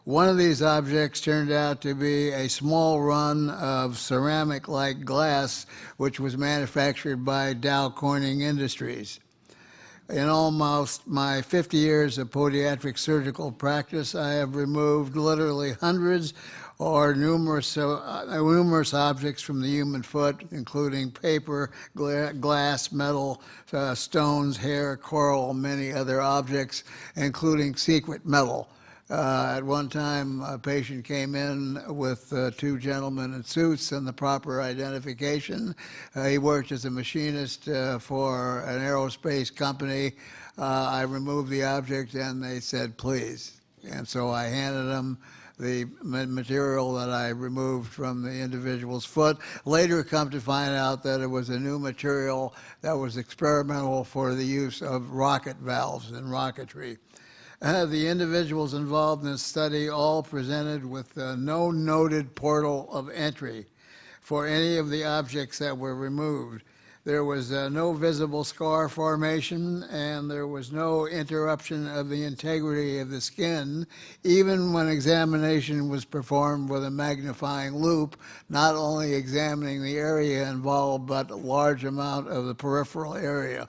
C: One of these objects turned out to be a small run of ceramic-like glass, which was manufactured by Dow Corning Industries. In almost my 50 years of podiatric surgical practice, I have removed literally hundreds or numerous objects from the human foot, including paper, glass, metal, stones, hair, coral, many other objects, including secret metal. At one time, a patient came in with two gentlemen in suits and the proper identification. He worked as a machinist for an aerospace company. I removed the object and they said, please. And so I handed them the material that I removed from the individual's foot. Later come to find out that it was a new material that was experimental for the use of rocket valves in rocketry. The individuals involved in this study all presented with no noted portal of entry for any of the objects that were removed. There was no visible scar formation, and there was no interruption of the integrity of the skin, even when examination was performed with a magnifying loupe, not only examining the area involved, but a large amount of the peripheral area.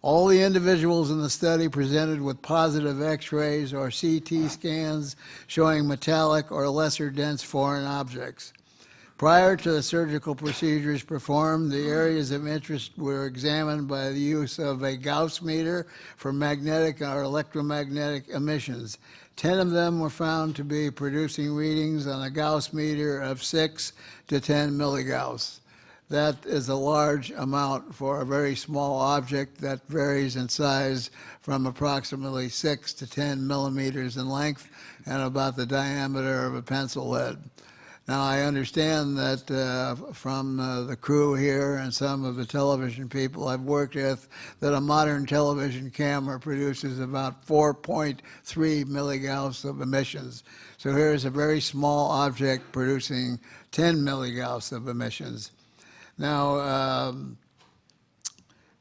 C: All the individuals in the study presented with positive X-rays or CT scans showing metallic or lesser dense foreign objects. Prior to the surgical procedures performed, the areas of interest were examined by the use of a Gauss meter for magnetic or electromagnetic emissions. 10 of them were found to be producing readings on a Gauss meter of 6 to 10 milligauss. That is a large amount for a very small object that varies in size from approximately 6 to 10 millimeters in length and about the diameter of a pencil lead. Now, I understand that from the crew here and some of the television people I've worked with, that a modern television camera produces about 4.3 milligauss of emissions. So here's a very small object producing 10 milligauss of emissions. Now,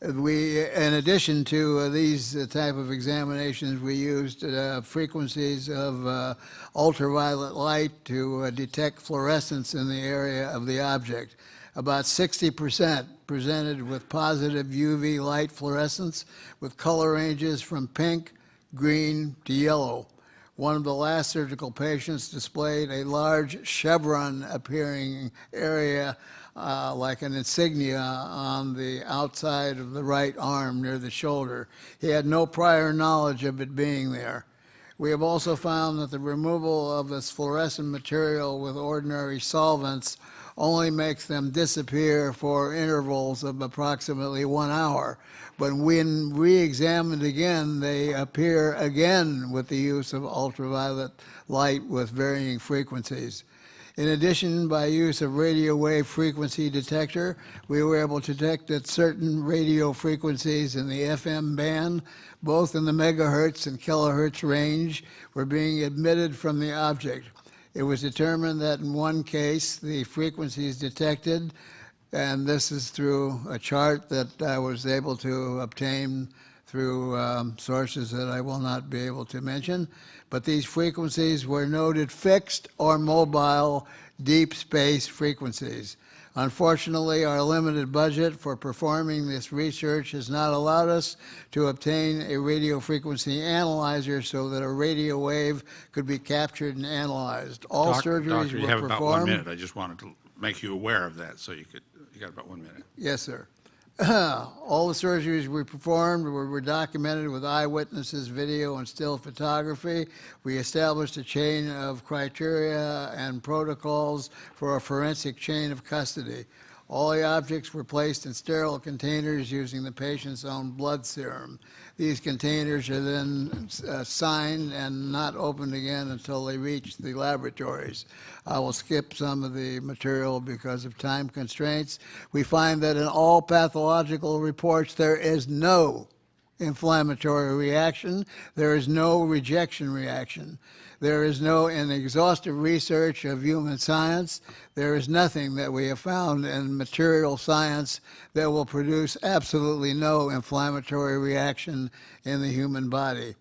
C: in addition to these type of examinations, we used frequencies of ultraviolet light to detect fluorescence in the area of the object. About 60% presented with positive UV light fluorescence with color ranges from pink, green to yellow. One of the last surgical patients displayed a large chevron-appearing area like an insignia on the outside of the right arm near the shoulder. He had no prior knowledge of it being there. We have also found that the removal of this fluorescent material with ordinary solvents only makes them disappear for intervals of approximately 1 hour. But when re-examined again, they appear again with the use of ultraviolet light with varying frequencies. In addition, by use of radio wave frequency detector, we were able to detect that certain radio frequencies in the FM band, both in the megahertz and kilohertz range, were being emitted from the object. It was determined that in one case, the frequencies detected, and this is through a chart that I was able to obtain through sources that I will not be able to mention, but these frequencies were noted fixed or mobile deep space frequencies. Unfortunately, our limited budget for performing this research has not allowed us to obtain a radio frequency analyzer so that a radio wave could be captured and analyzed. All surgeries
D: Doctor, you
C: were
D: have
C: performed.
D: about 1 minute. I just wanted to make you aware of that, so you got about 1 minute.
C: Yes, sir. All the surgeries we performed were documented with eyewitnesses, video, and still photography. We established a chain of criteria and protocols for a forensic chain of custody. All the objects were placed in sterile containers using the patient's own blood serum. These containers are then signed and not opened again until they reach the laboratories. I will skip some of the material because of time constraints. We find that in all pathological reports there is no inflammatory reaction. There is no rejection reaction. There is no, in exhaustive research of human science, there is nothing that we have found in material science that will produce absolutely no inflammatory reaction in the human body.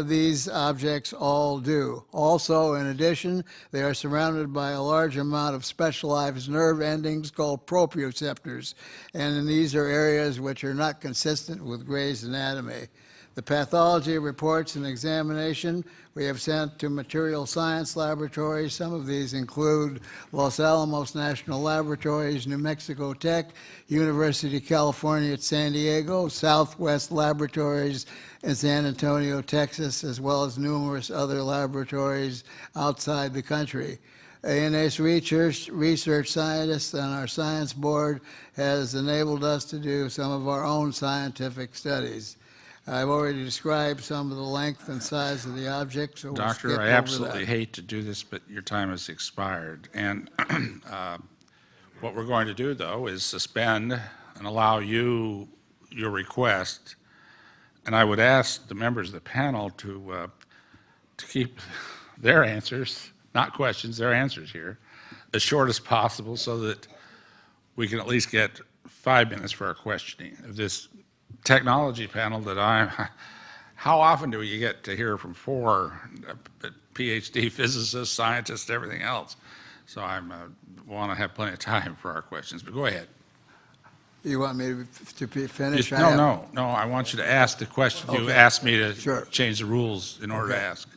C: These objects all do. Also, in addition, they are surrounded by a large amount of specialized nerve endings called proprioceptors, and these are areas which are not consistent with Gray's anatomy. The pathology reports and examination we have sent to material science laboratories. Some of these include Los Alamos National Laboratories, New Mexico Tech, University of California at San Diego, Southwest Laboratories in San Antonio, Texas, as well as numerous other laboratories outside the country. ANS research scientists and our science board has enabled us to do some of our own scientific studies. I've already described some of the length and size of the objects, so we'll skip
D: Doctor, I
C: over
D: absolutely
C: that.
D: hate to do this, but your time has expired. And what we're going to do, though, is suspend and allow you your request. And I would ask the members of the panel to keep their answers, not questions, their answers here, as short as possible so that we can at least get 5 minutes for our questioning of this technology panel that how often do you get to hear from 4 PhD physicists, scientists, everything else? So I want to have plenty of time for our questions, but go ahead.
C: You want me to be finished?
D: No, I want you to ask the question. You
C: Okay.
D: asked me to
C: Sure.
D: change the rules in order to
C: Okay.
D: ask.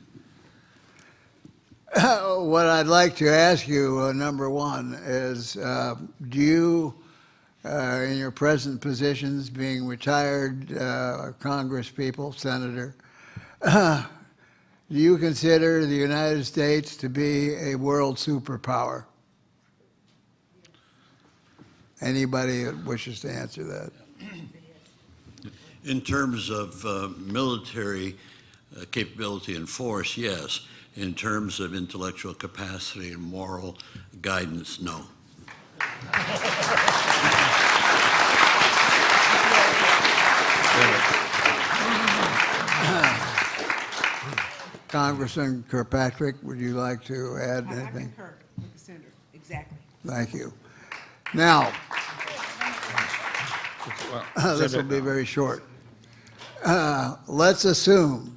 C: What I'd like to ask you, number one, is do you, in your present positions, being retired Congress people, Senator, do you consider the United States to be a world superpower? Anybody that wishes to answer that?
I: In terms of military capability and force, yes. In terms of intellectual capacity and moral guidance, no.
C: Congressman Kirkpatrick, would you like to add
E: I
C: anything?
E: concur with the senator, exactly.
C: Thank you. Now,
D: Well,
C: this will be very short. Let's assume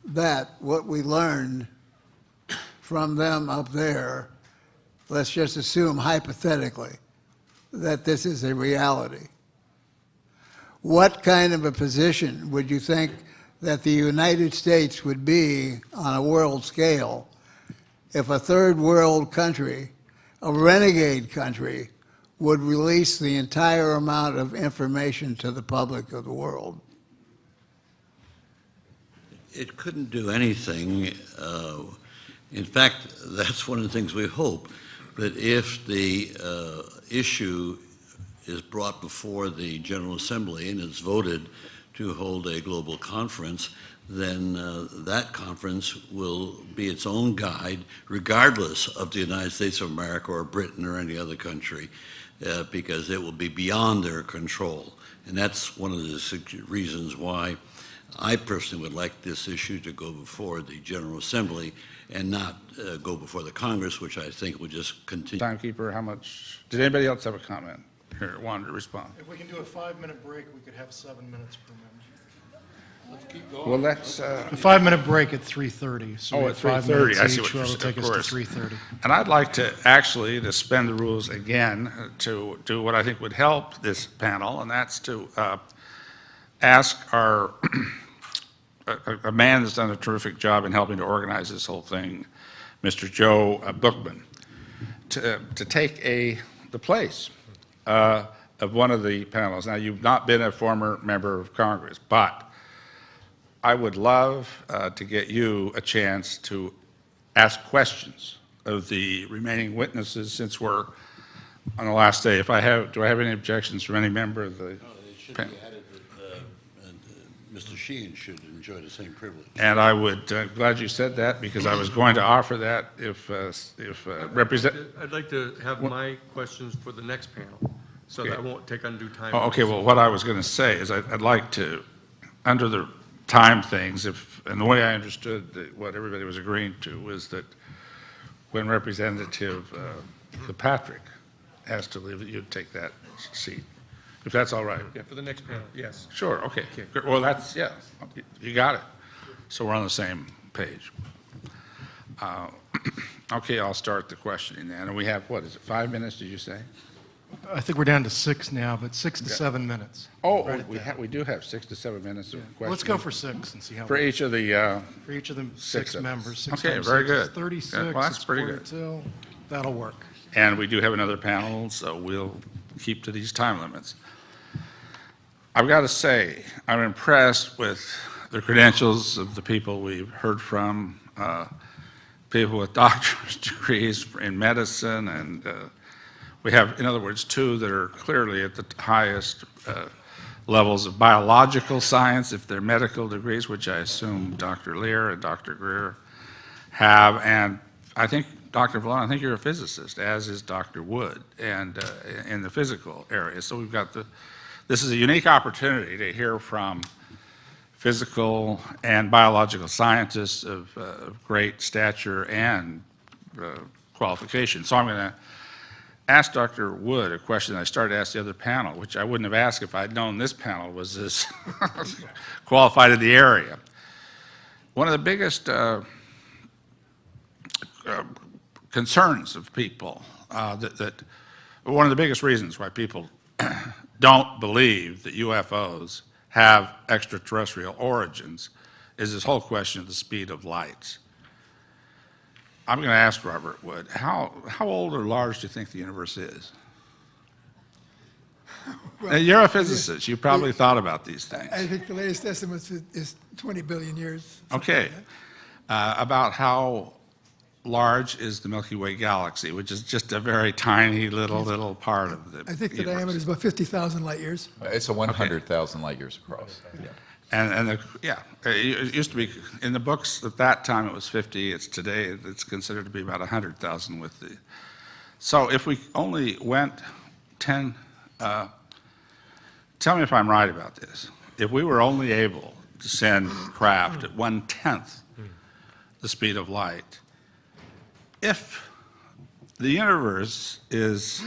C: that what we learned from them up there, let's just assume hypothetically that this is a reality. What kind of a position would you think that the United States would be on a world scale if a third world country, a renegade country, would release the entire amount of information to the public of the world?
I: It couldn't do anything. In fact, that's one of the things we hope, that if the issue is brought before the General Assembly and is voted to hold a global conference, then that conference will be its own guide, regardless of the United States of America or Britain or any other country, because it will be beyond their control. And that's one of the reasons why I personally would like this issue to go before the General Assembly and not go before the Congress, which I think will just continue.
D: Timekeeper, how much? Did anybody else have a comment here, wanted to respond?
A: If we can do a 5-minute break, we could have 7 minutes per member.
D: Well, let's.
A: A 5-minute break at 3:30. So we
D: Oh,
A: have
D: at
A: 5
D: 3:30.
A: minutes
D: I see
A: each,
D: what you're
A: that'll
D: saying,
A: take
D: of
A: us to
D: course.
A: 3:30.
D: And I'd like to actually suspend the rules again to do what I think would help this panel, and that's to ask our a man that's done a terrific job in helping to organize this whole thing, Mr. Joe Bookman, to take the place of one of the panels. Now, you've not been a former member of Congress, but I would love to get you a chance to ask questions of the remaining witnesses, since we're on the last day. Do I have any objections from any member of the
I: No, it should
D: panel?
I: be added that Mr. Sheehan should enjoy the same privilege.
D: And I would, glad you said that, because I was going to offer that if Represent.
J: I'd like to have my questions for the next panel, so that I won't take undue time.
D: Oh, okay, well, what I was going to say is I'd like to, under the time things, and the way I understood what everybody was agreeing to was that when Representative Patrick has to leave, that you'd take that seat, if that's all right.
J: Yeah, for the next panel, yes.
D: Sure, okay. Well, that's, yeah, you got it. So we're on the same page. Okay, I'll start the questioning then. And we have, what is it, 5 minutes, did you say?
A: I think we're down to 6 now, but 6 to 7 minutes.
D: Oh,
A: Right at that.
D: we do have 6 to 7 minutes of questioning.
A: Let's go for 6 and see how.
D: For each of the,
A: For each of the
D: Six
A: six
D: of us.
A: members. Six
D: Okay,
A: times
D: very
A: six is
D: good.
A: 36.
D: Yeah, well, that's
A: it's
D: pretty good.
A: 42. That'll work.
D: and we do have another panel, so we'll keep to these time limits. I've got to say, I'm impressed with the credentials of the people we've heard from, people with doctorate degrees in medicine, and we have, in other words, two that are clearly at the highest levels of biological science, if they're medical degrees, which I assume Dr. Lear and Dr. Greer have, and I think, Dr. Vallone, I think you're a physicist, as is Dr. Wood, and in the physical area. So we've got this is a unique opportunity to hear from physical and biological scientists of great stature and qualification. So I'm going to ask Dr. Wood a question I started to ask the other panel, which I wouldn't have asked if I'd known this panel was as qualified in the area. One of the biggest concerns of people, one of the biggest reasons why people don't believe that UFOs have extraterrestrial origins is this whole question of the speed of light. I'm going to ask Robert Wood, how old or large do you think the universe is?
F: Well,
D: you're a physicist. You probably thought about these things.
F: I think the latest estimate is 20 billion years.
D: Okay. About how large is the Milky Way galaxy, which is just a very tiny little part of the
F: I think the
D: universe.
F: diameter is about 50,000 light years.
G: It's a 100,000 light years across. Yeah.
D: It used to be, in the books at that time it was 50, today it's considered to be about 100,000 with the, so if we only went 10, tell me if I'm right about this, if we were only able to send craft at 1/10 the speed of light, if the universe is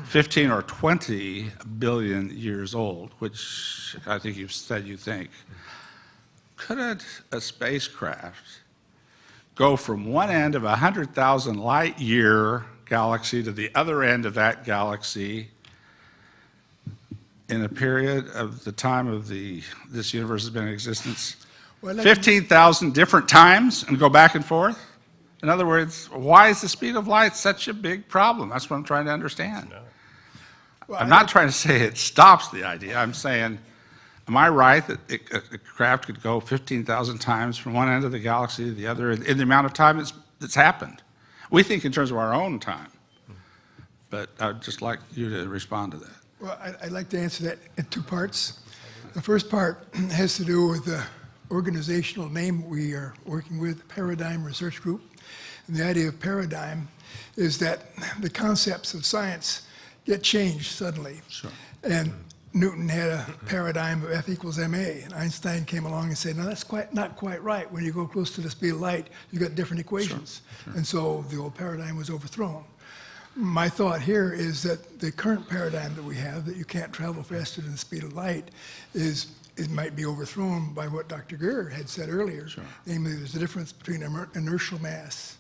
D: 15 or 20 billion years old, which I think you've said you think, could a spacecraft go from one end of a 100,000 light year galaxy to the other end of that galaxy in a period of the time of this universe has been in existence,
F: Well,
D: 15,000 different times and go back and forth? In other words, why is the speed of light such a big problem? That's what I'm trying to understand.
F: Well,
D: I'm not trying to say it stops the idea. I'm saying, am I right that a craft could go 15,000 times from one end of the galaxy to the other in the amount of time that's happened? We think in terms of our own time. But I'd just like you to respond to that.
F: Well, I'd like to answer that in two parts. The first part has to do with the organizational name we are working with, Paradigm Research Group. And the idea of paradigm is that the concepts of science get changed suddenly.
D: Sure.
F: And Newton had a paradigm of F equals ma, and Einstein came along and said, no, that's not quite right. When you go close to the speed of light, you got different equations. Sure. And so the old paradigm was overthrown. My thought here is that the current paradigm that we have, that you can't travel faster than the speed of light, it might be overthrown by what Dr. Greer had said earlier. Sure. Namely, there's a difference between inertial mass.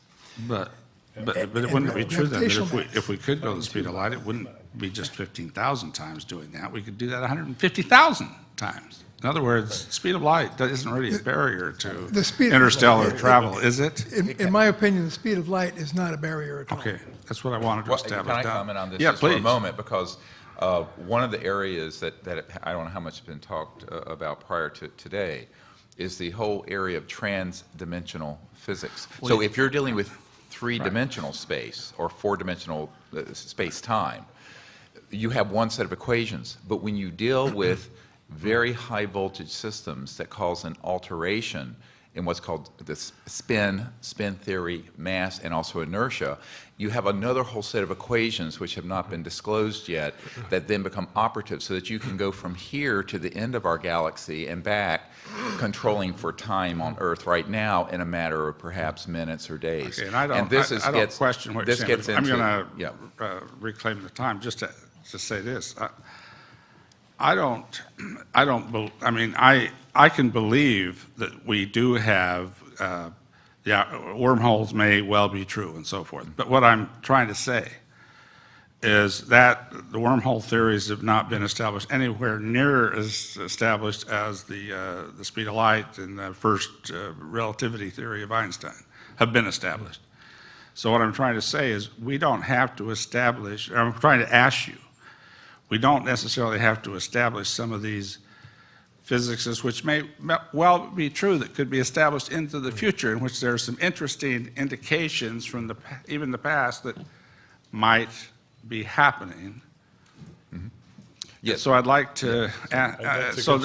D: But it wouldn't be true then that if we could go to the speed of light, it wouldn't be just 15,000 times doing that. We could do that 150,000 times. In other words, speed of light isn't really a barrier to interstellar travel, is it?
F: In my opinion, the speed of light is not a barrier at all.
D: Okay, that's what I wanted to
G: Well,
D: establish.
G: can I comment on this
D: yeah,
G: just
D: please.
G: for a moment? Because one of the areas that I don't know how much has been talked about prior to today is the whole area of trans-dimensional physics. So if you're dealing with three-dimensional space or four-dimensional space-time, you have one set of equations. But when you deal with very high voltage systems that cause an alteration in what's called the spin theory, mass, and also inertia, you have another whole set of equations which have not been disclosed yet that then become operative so that you can go from here to the end of our galaxy and back, controlling for time on Earth right now in a matter of perhaps minutes or days.
D: Okay, and I don't question what you're saying. I'm going to reclaim the time just to say this. I can believe that we do have, wormholes may well be true and so forth. But what I'm trying to say is that the wormhole theories have not been established anywhere near as established as the speed of light and the first relativity theory of Einstein have been established. So what I'm trying to say is we don't have to establish, or I'm trying to ask you, we don't necessarily have to establish some of these physics which may well be true that could be established into the future, in which there are some interesting indications from even the past that might be happening.
G: Yes.
D: So I'd like to, so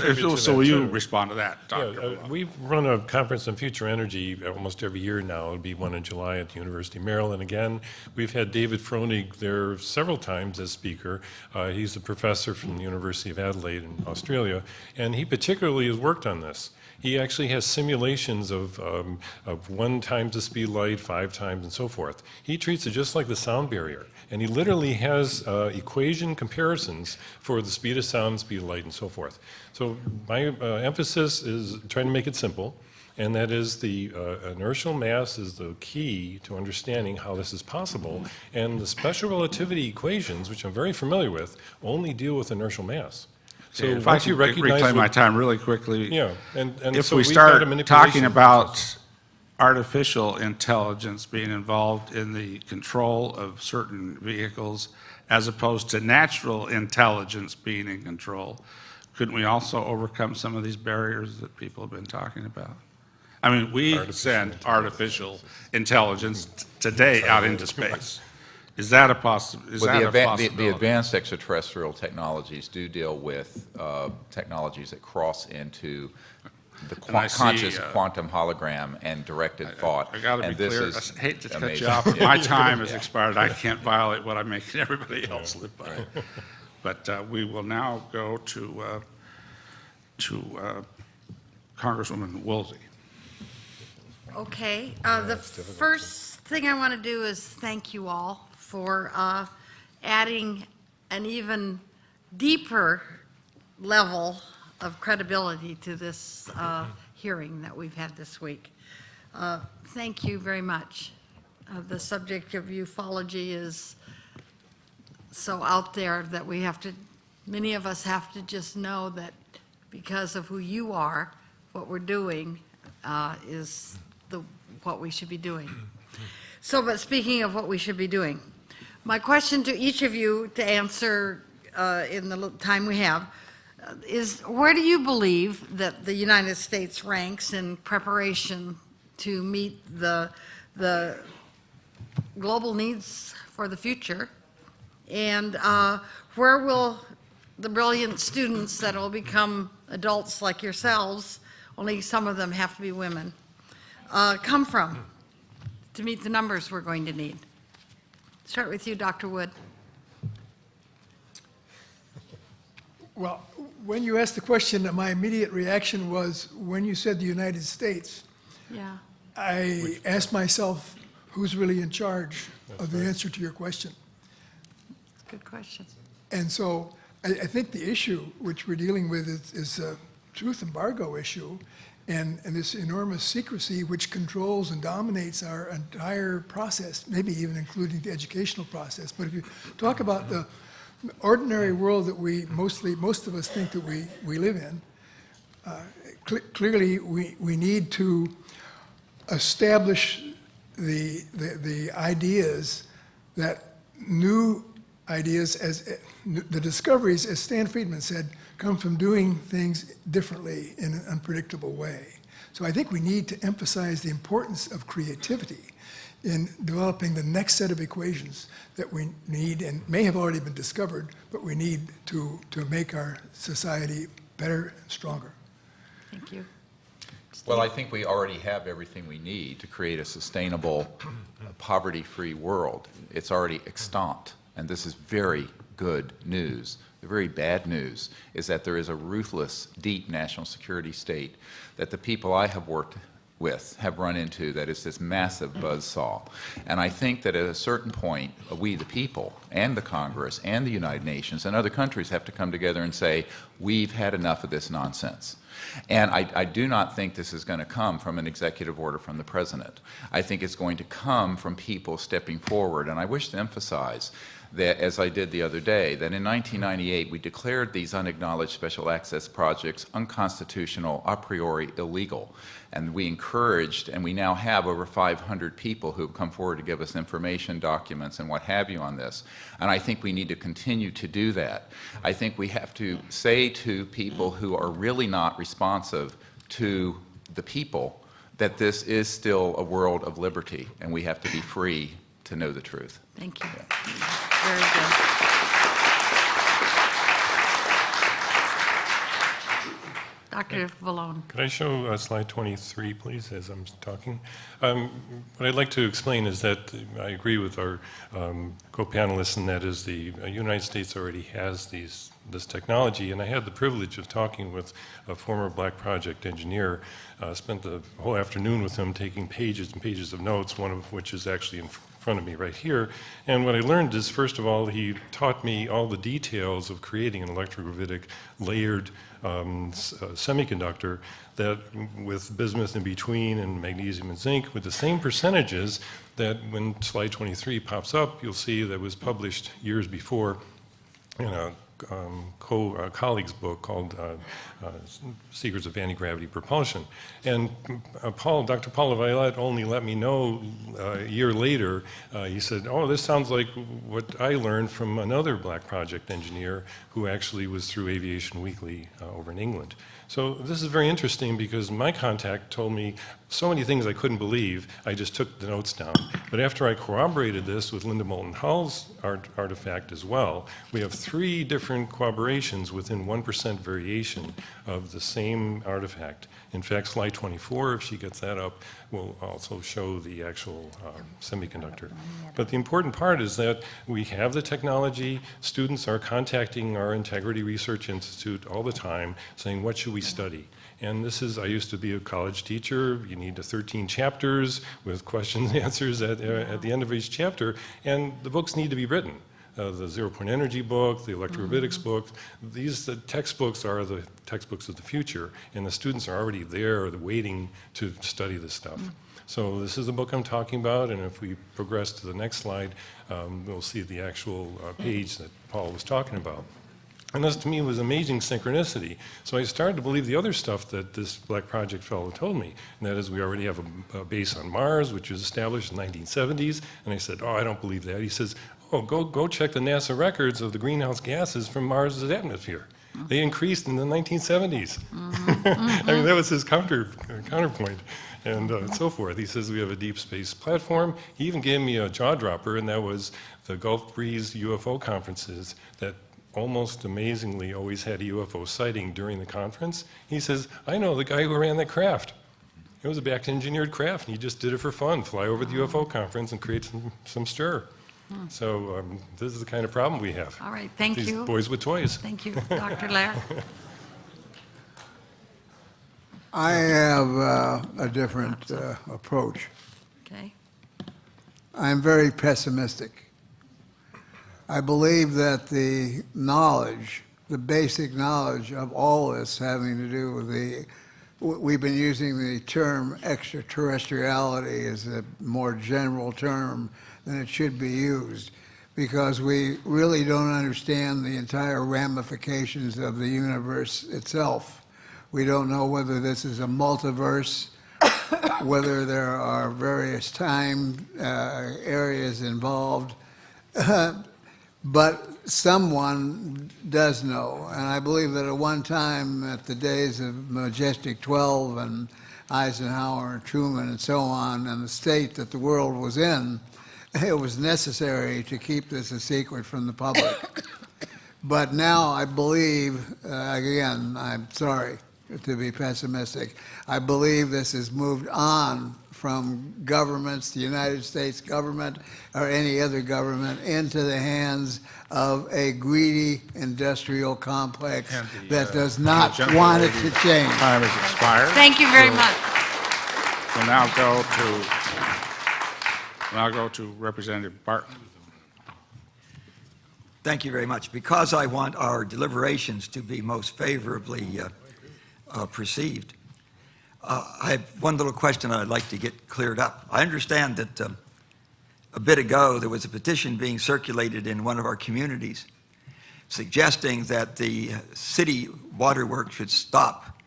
D: will you respond to that, Dr.
H: Yeah, we run a conference on future energy almost every year now. It'll be one in July at the University of Maryland again. We've had David Froning there several times as speaker. He's a professor from the University of Adelaide in Australia, and he particularly has worked on this. He actually has simulations of 1 times the speed of light, 5 times, and so forth. He treats it just like the sound barrier, and he literally has equation comparisons for the speed of sound, speed of light, and so forth. So my emphasis is trying to make it simple, and that is the inertial mass is the key to understanding how this is possible, and the special relativity equations, which I'm very familiar with, only deal with inertial mass.
D: So if I could reclaim my time really quickly,
H: yeah, and
D: if
H: so
D: we
H: we've got a
D: start
H: manipulation
D: talking about
H: process.
D: artificial intelligence being involved in the control of certain vehicles as opposed to natural intelligence being in control, couldn't we also overcome some of these barriers that people have been talking about? I mean, we send artificial intelligence today out into space. Is that a possibility?
G: The advanced extraterrestrial technologies do deal with technologies that cross into the conscious quantum hologram and directed thought.
D: I got to
G: and
D: be clear. I hate to cut you off, but my time has expired. I can't violate what I'm making everybody else live by. But we will now go to Congresswoman Woolsey.
K: Okay. The first thing I want to do is thank you all for adding an even deeper level of credibility to this hearing that we've had this week. Thank you very much. The subject of ufology is so out there that we have to, many of us have to just know that because of who you are, what we're doing is what we should be doing. So, but speaking of what we should be doing, my question to each of you to answer in the time we have is, where do you believe that the United States ranks in preparation to meet the global needs for the future? And where will the brilliant students that will become adults like yourselves, only some of them have to be women, come from to meet the numbers we're going to need? Start with you, Dr. Wood.
F: Well, when you asked the question, my immediate reaction was, when you said the United States,
K: Yeah.
F: I asked myself, who's really in charge of the answer to your question?
K: Good question.
F: And so I think the issue which we're dealing with is a truth embargo issue, and this enormous secrecy which controls and dominates our entire process, maybe even including the educational process. But if you talk about the ordinary world that most of us think that we live in, clearly we need to establish the ideas, that new ideas, as the discoveries, as Stan Friedman said, come from doing things differently in an unpredictable way. So I think we need to emphasize the importance of creativity, in developing the next set of equations that we need and may have already been discovered, but we need to make our society better and stronger.
K: Thank you.
G: Well, I think we already have everything we need to create a sustainable, poverty-free world. It's already extant, and this is very good news. The very bad news is that there is a ruthless, deep national security state that the people I have worked with have run into that is this massive buzzsaw. And I think that at a certain point, we, the people, and the Congress, and the United Nations, and other countries have to come together and say, we've had enough of this nonsense. And I do not think this is going to come from an executive order from the President. I think it's going to come from people stepping forward. And I wish to emphasize that, as I did the other day, that in 1998 we declared these unacknowledged special access projects unconstitutional, a priori illegal. And we encouraged, and we now have over 500 people who have come forward to give us information, documents, and what have you on this. And I think we need to continue to do that. I think we have to say to people who are really not responsive to the people that this is still a world of liberty, and we have to be free to know the truth.
K: Thank you.
G: Yeah.
K: Very good. Dr. Vallone.
H: Could I show slide 23, please, as I'm talking? What I'd like to explain is that I agree with our co-panelists, and that is the United States already has this technology, and I had the privilege of talking with a former Black Project engineer, spent the whole afternoon with him taking pages and pages of notes, one of which is actually in front of me right here. And what I learned is, first of all, he taught me all the details of creating an electrogravitic layered semiconductor that with bismuth in between and magnesium and zinc with the same percentages that when slide 23 pops up, you'll see that was published years before in a colleague's book called Secrets of Anti-Gravity Propulsion. And Dr. Paul LaViolette only let me know a year later, he said, oh, this sounds like what I learned from another Black Project engineer who actually was through Aviation Weekly over in England. So this is very interesting because my contact told me so many things I couldn't believe. I just took the notes down. But after I corroborated this with Linda Moulton Hull's artifact as well, we have 3 different corroborations within 1% variation of the same artifact. In fact, slide 24, if she gets that up, will also show the actual semiconductor. But the important part is that we have the technology. Students are contacting our Integrity Research Institute all the time saying, what should we study? And this is, I used to be a college teacher. You need 13 chapters with questions and answers at the end of each chapter. And the books need to be written. The zero-point energy book, the electrovitics book, the textbooks are the textbooks of the future, and the students are already there waiting to study this stuff. So this is the book I'm talking about, and if we progress to the next slide, we'll see the actual page that Paul was talking about. And this, to me, was amazing synchronicity. So I started to believe the other stuff that this Black Project fellow told me, and that is we already have a base on Mars, which was established in the 1970s. And I said, oh, I don't believe that. He says, oh, go check the NASA records of the greenhouse gases from Mars's atmosphere. They increased in the 1970s. I mean, that was his counterpoint, and so forth. He says we have a deep space platform. He even gave me a jaw dropper, and that was the Gulf Breeze UFO conferences that almost amazingly always had a UFO sighting during the conference. He says, I know the guy who ran that craft. It was a back-engineered craft, and he just did it for fun, fly over the UFO conference and create some stir. So this is the kind of problem we have.
K: All right, thank
H: These
K: you.
H: boys with toys.
K: Thank you, Dr. Lair.
C: I have a different approach.
K: Okay.
C: I'm very pessimistic. I believe that the knowledge, the basic knowledge of all this having to do with we've been using the term extraterrestriality as a more general term than it should be used, because we really don't understand the entire ramifications of the universe itself. We don't know whether this is a multiverse, whether there are various time areas involved. But someone does know, and I believe that at one time, at the days of Majestic 12 and Eisenhower and Truman and so on, and the state that the world was in, it was necessary to keep this a secret from the public. But now I believe, again, I'm sorry to be pessimistic, I believe this has moved on from governments, the United States government or any other government, into the hands of a greedy industrial complex that does not want it to change.
D: Time has expired.
K: Thank you very much.
D: We'll now go to Representative Barton.
L: Thank you very much. Because I want our deliberations to be most favorably perceived, I have one little question I'd like to get cleared up. I understand that a bit ago there was a petition being circulated in one of our communities suggesting that the city waterworks should stop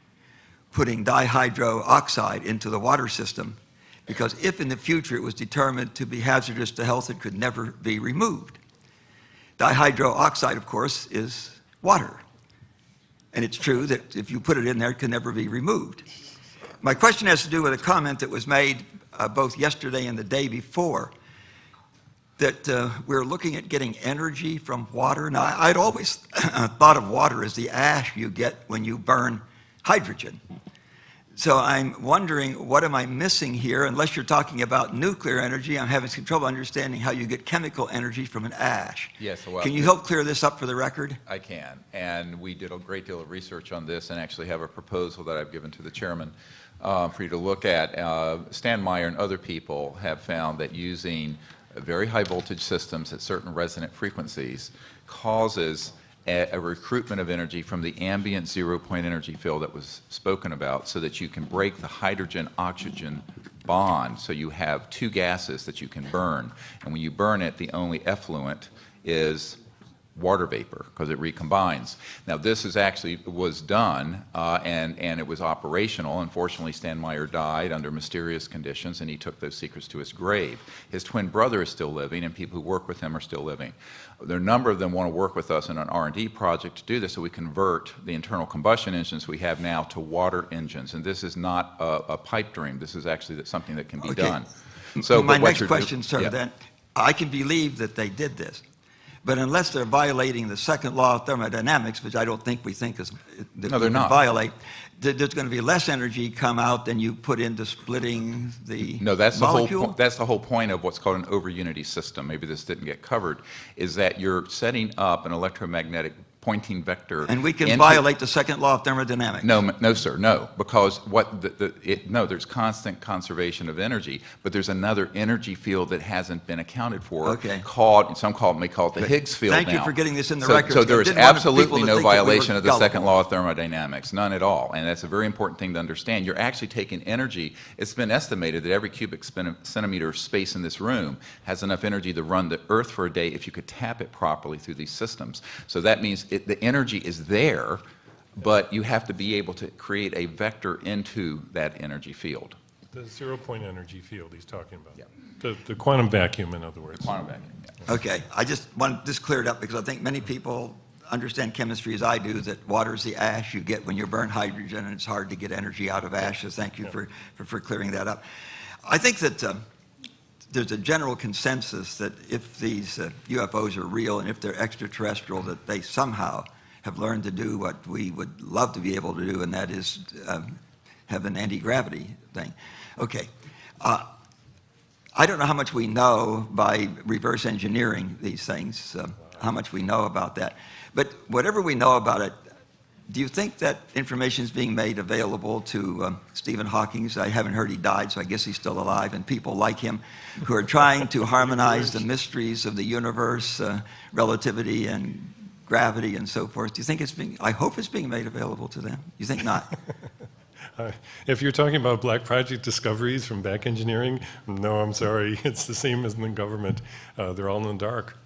L: putting dihydroxide into the water system, because if in the future it was determined to be hazardous to health, it could never be removed. Dihydroxide, of course, is water. And it's true that if you put it in there, it can never be removed. My question has to do with a comment that was made both yesterday and the day before, that we're looking at getting energy from water. Now, I'd always thought of water as the ash you get when you burn hydrogen. So I'm wondering, what am I missing here? Unless you're talking about nuclear energy, I'm having some trouble understanding how you get chemical energy from an ash.
G: Yes, well,
L: can you help clear this up for the record?
G: I can, and we did a great deal of research on this and actually have a proposal that I've given to the chairman for you to look at. Stan Meyer and other people have found that using very high voltage systems at certain resonant frequencies causes a recruitment of energy from the ambient zero-point energy field that was spoken about, so that you can break the hydrogen-oxygen bond, so you have two gases that you can burn. And when you burn it, the only effluent is water vapor, because it recombines. Now, this is actually was done, and it was operational. Unfortunately, Stan Meyer died under mysterious conditions, and he took those secrets to his grave. His twin brother is still living, and people who work with him are still living. There are a number of them want to work with us in an R&D project to do this, so we convert the internal combustion engines we have now to water engines. And this is not a pipe dream. This is actually something that can be done. So,
L: my next question, sir, then, I can believe that they did this. But unless they're violating the second law of thermodynamics, which I don't think we think is that
G: no, they're not.
L: Violate, there's going to be less energy come out than you put into splitting the
G: No, that's
L: molecule?
G: that's the whole point of what's called an over-unity system. Maybe this didn't get covered, is that you're setting up an electromagnetic pointing vector.
L: And we can violate the second law of thermodynamics?
G: No, no, sir, no, because no, there's constant conservation of energy, but there's another energy field that hasn't been accounted for, called, some may call it the Higgs field.
L: Thank
G: now.
L: you for getting this in the record.
G: So there is absolutely no violation of the second law of thermodynamics, none at all, and that's a very important thing to understand. You're actually taking energy. It's been estimated that every cubic centimeter of space in this room has enough energy to run the Earth for a day if you could tap it properly through these systems. So that means the energy is there, but you have to be able to create a vector into that energy field.
H: The zero-point energy field he's talking about. Yeah. The quantum vacuum, in other words.
G: The quantum vacuum, yeah.
L: Okay, I just want this cleared up because I think many people understand chemistry as I do, that water is the ash you get when you burn hydrogen, and it's hard to get energy out of ashes. Thank you for clearing that up. I think that there's a general consensus that if these UFOs are real and if they're extraterrestrial, that they somehow have learned to do what we would love to be able to do, and that is have an anti-gravity thing. Okay. I don't know how much we know by reverse engineering these things, how much we know about that. But whatever we know about it, do you think that information is being made available to Stephen Hawking? I haven't heard he died, so I guess he's still alive, and people like him who are trying to harmonize the mysteries of the universe, relativity and gravity and so forth. Do you think it's being, I hope it's being made available to them. You think not?
H: If you're talking about black project discoveries from back engineering, no, I'm sorry. It's the same as in the government. They're all in the dark.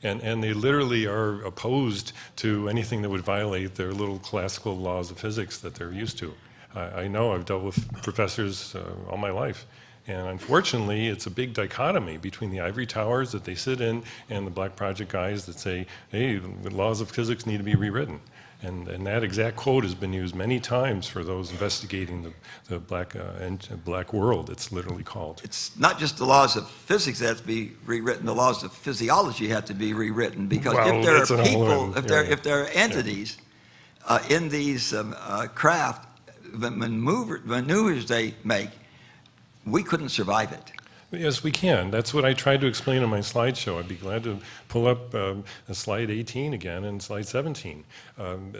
H: And they literally are opposed to anything that would violate their little classical laws of physics that they're used to. I know, I've dealt with professors all my life, And unfortunately, it's a big dichotomy between the ivory towers that they sit in and the Black Project guys that say, hey, the laws of physics need to be rewritten. And that exact quote has been used many times for those investigating the black world, it's literally called.
L: It's not just the laws of physics that have to be rewritten, the laws of physiology have to be rewritten, because
H: Well,
L: if there
H: that's
L: are
H: an
L: people,
H: all-in area.
L: if there are entities in these craft, the maneuvers they make, we couldn't survive it.
H: Yes, we can. That's what I tried to explain in my slideshow. I'd be glad to pull up slide 18 again and slide 17.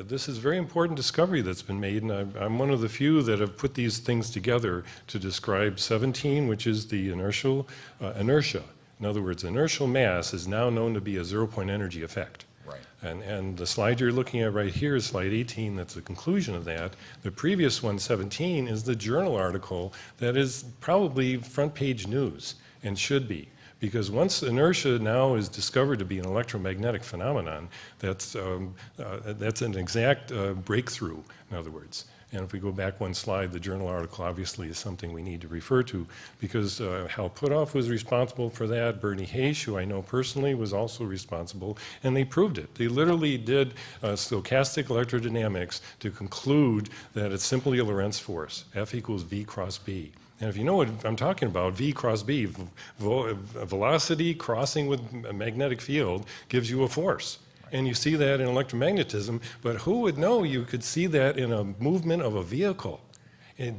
H: This is a very important discovery that's been made, and I'm one of the few that have put these things together to describe 17, which is the inertia. In other words, inertial mass is now known to be a zero-point energy effect.
G: Right.
H: And the slide you're looking at right here is slide 18. That's the conclusion of that. The previous one, 17, is the journal article that is probably front page news and should be. Because once inertia now is discovered to be an electromagnetic phenomenon, that's an exact breakthrough, in other words. And if we go back one slide, the journal article obviously is something we need to refer to, because Hal Puthoff was responsible for that. Bernie Hayes, who I know personally, was also responsible, and they proved it. They literally did stochastic electrodynamics to conclude that it's simply a Lorentz force, F equals V cross B. And if you know what I'm talking about, V cross B, velocity crossing with a magnetic field gives you a force. And you see that in electromagnetism, but who would know you could see that in a movement of a vehicle?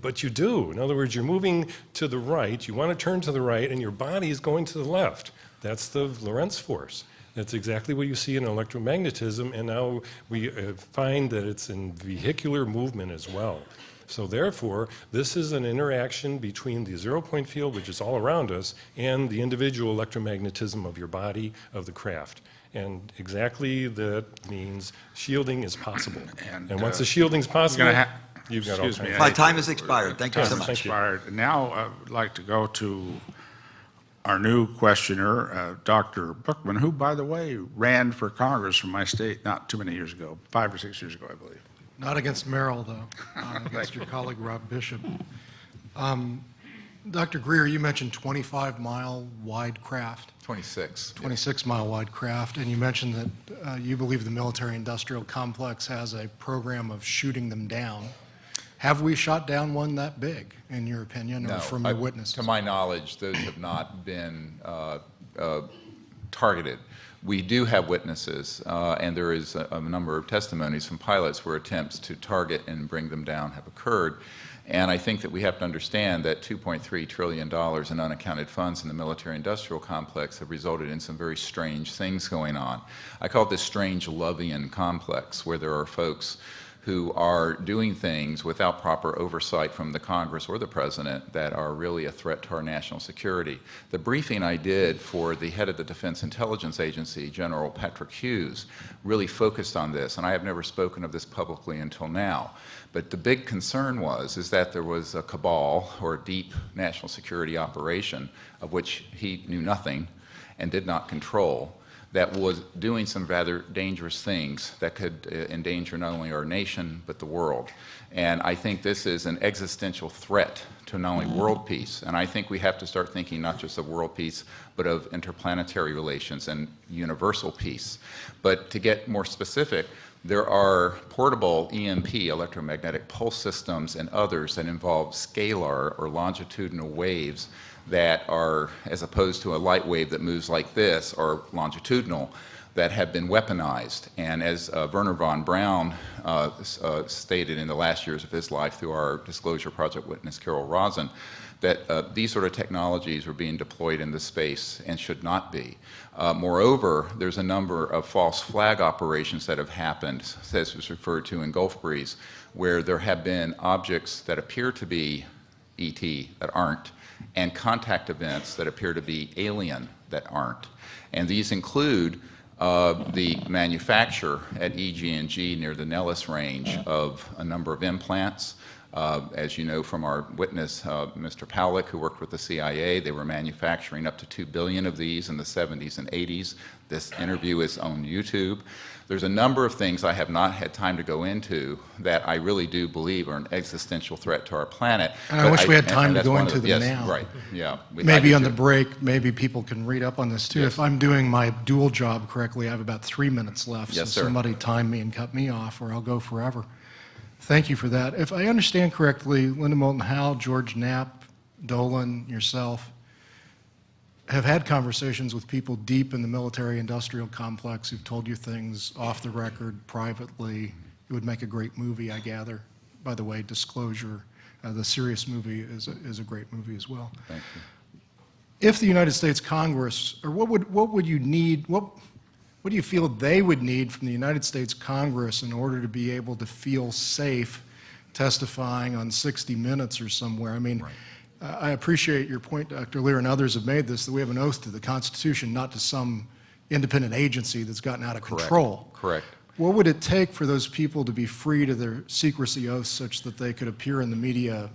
H: But you do. In other words, you're moving to the right, you want to turn to the right, and your body is going to the left. That's the Lorentz force. That's exactly what you see in electromagnetism, and now we find that it's in vehicular movement as well. So therefore, this is an interaction between the zero-point field, which is all around us, and the individual electromagnetism of your body, of the craft. And exactly that means shielding is possible. And once the shielding is possible, you've got all kinds of...
L: My time has expired. Thank you so much.
H: Expired.
D: Now I'd like to go to our new questioner, Dr. Bookman, who, by the way, ran for Congress from my state not too many years ago, 5 or 6 years ago, I believe.
A: Not against Merrill, though, against your colleague Rob Bishop. Dr. Greer, you mentioned 25-mile wide craft.
G: 26.
A: 26-mile wide craft, and you mentioned that you believe the military-industrial complex has a program of shooting them down. Have we shot down one that big, in your opinion, or from your witnesses?
G: To my knowledge, those have not been targeted. We do have witnesses, and there is a number of testimonies from pilots where attempts to target and bring them down have occurred. And I think that we have to understand that $2.3 trillion in unaccounted funds in the military-industrial complex have resulted in some very strange things going on. I call it this strange Lovian complex, where there are folks who are doing things without proper oversight from the Congress or the President that are really a threat to our national security. The briefing I did for the head of the Defense Intelligence Agency, General Patrick Hughes, really focused on this, and I have never spoken of this publicly until now. But the big concern is that there was a cabal or a deep national security operation of which he knew nothing and did not control, that was doing some rather dangerous things that could endanger not only our nation but the world. And I think this is an existential threat to not only world peace, and I think we have to start thinking not just of world peace but of interplanetary relations and universal peace. But to get more specific, there are portable EMP, electromagnetic pulse systems, and others that involve scalar or longitudinal waves that are, as opposed to a light wave that moves like this, or longitudinal, that have been weaponized. And as Werner von Braun stated in the last years of his life through our disclosure project witness, Carol Rosen, that these sort of technologies were being deployed in the space and should not be. Moreover, there's a number of false flag operations that have happened, as was referred to in Gulf Breeze, where there have been objects that appear to be ET that aren't, and contact events that appear to be alien that aren't. And these include the manufacture at EG&G near the Nellis range of a number of implants, As you know from our witness, Mr. Pawlik, who worked with the CIA, they were manufacturing up to 2 billion of these in the 70s and 80s. This interview is on YouTube. There's a number of things I have not had time to go into that I really do believe are an existential threat to our planet.
A: And I wish we had time to
G: that's
A: go
G: one of
A: into them
G: yes,
A: now.
G: Right, yeah. I
A: Maybe
G: do
A: on the
G: too.
A: break, maybe people can read up on this too.
G: Yes.
A: If I'm doing my dual job correctly, I have about 3 minutes left.
G: Yes,
A: so
G: sir.
A: somebody time me and cut me off or I'll go forever. Thank you for that. If I understand correctly, Linda Moulton Howe, George Knapp, Dolan, yourself, have had conversations with people deep in the military-industrial complex who've told you things off the record, privately. It would make a great movie, I gather. By the way, disclosure, the Sirius movie is a great movie as well.
G: Thank you.
A: If the United States Congress, or what would you need, what do you feel they would need from the United States Congress in order to be able to feel safe testifying on 60 Minutes or somewhere? I mean, I appreciate your point, Dr. Lear, and others have made this, that we have an oath to the Constitution, not to some independent agency that's gotten out of control.
G: Correct.
A: What would it take for those people to be free to their secrecy oaths such that they could appear in the media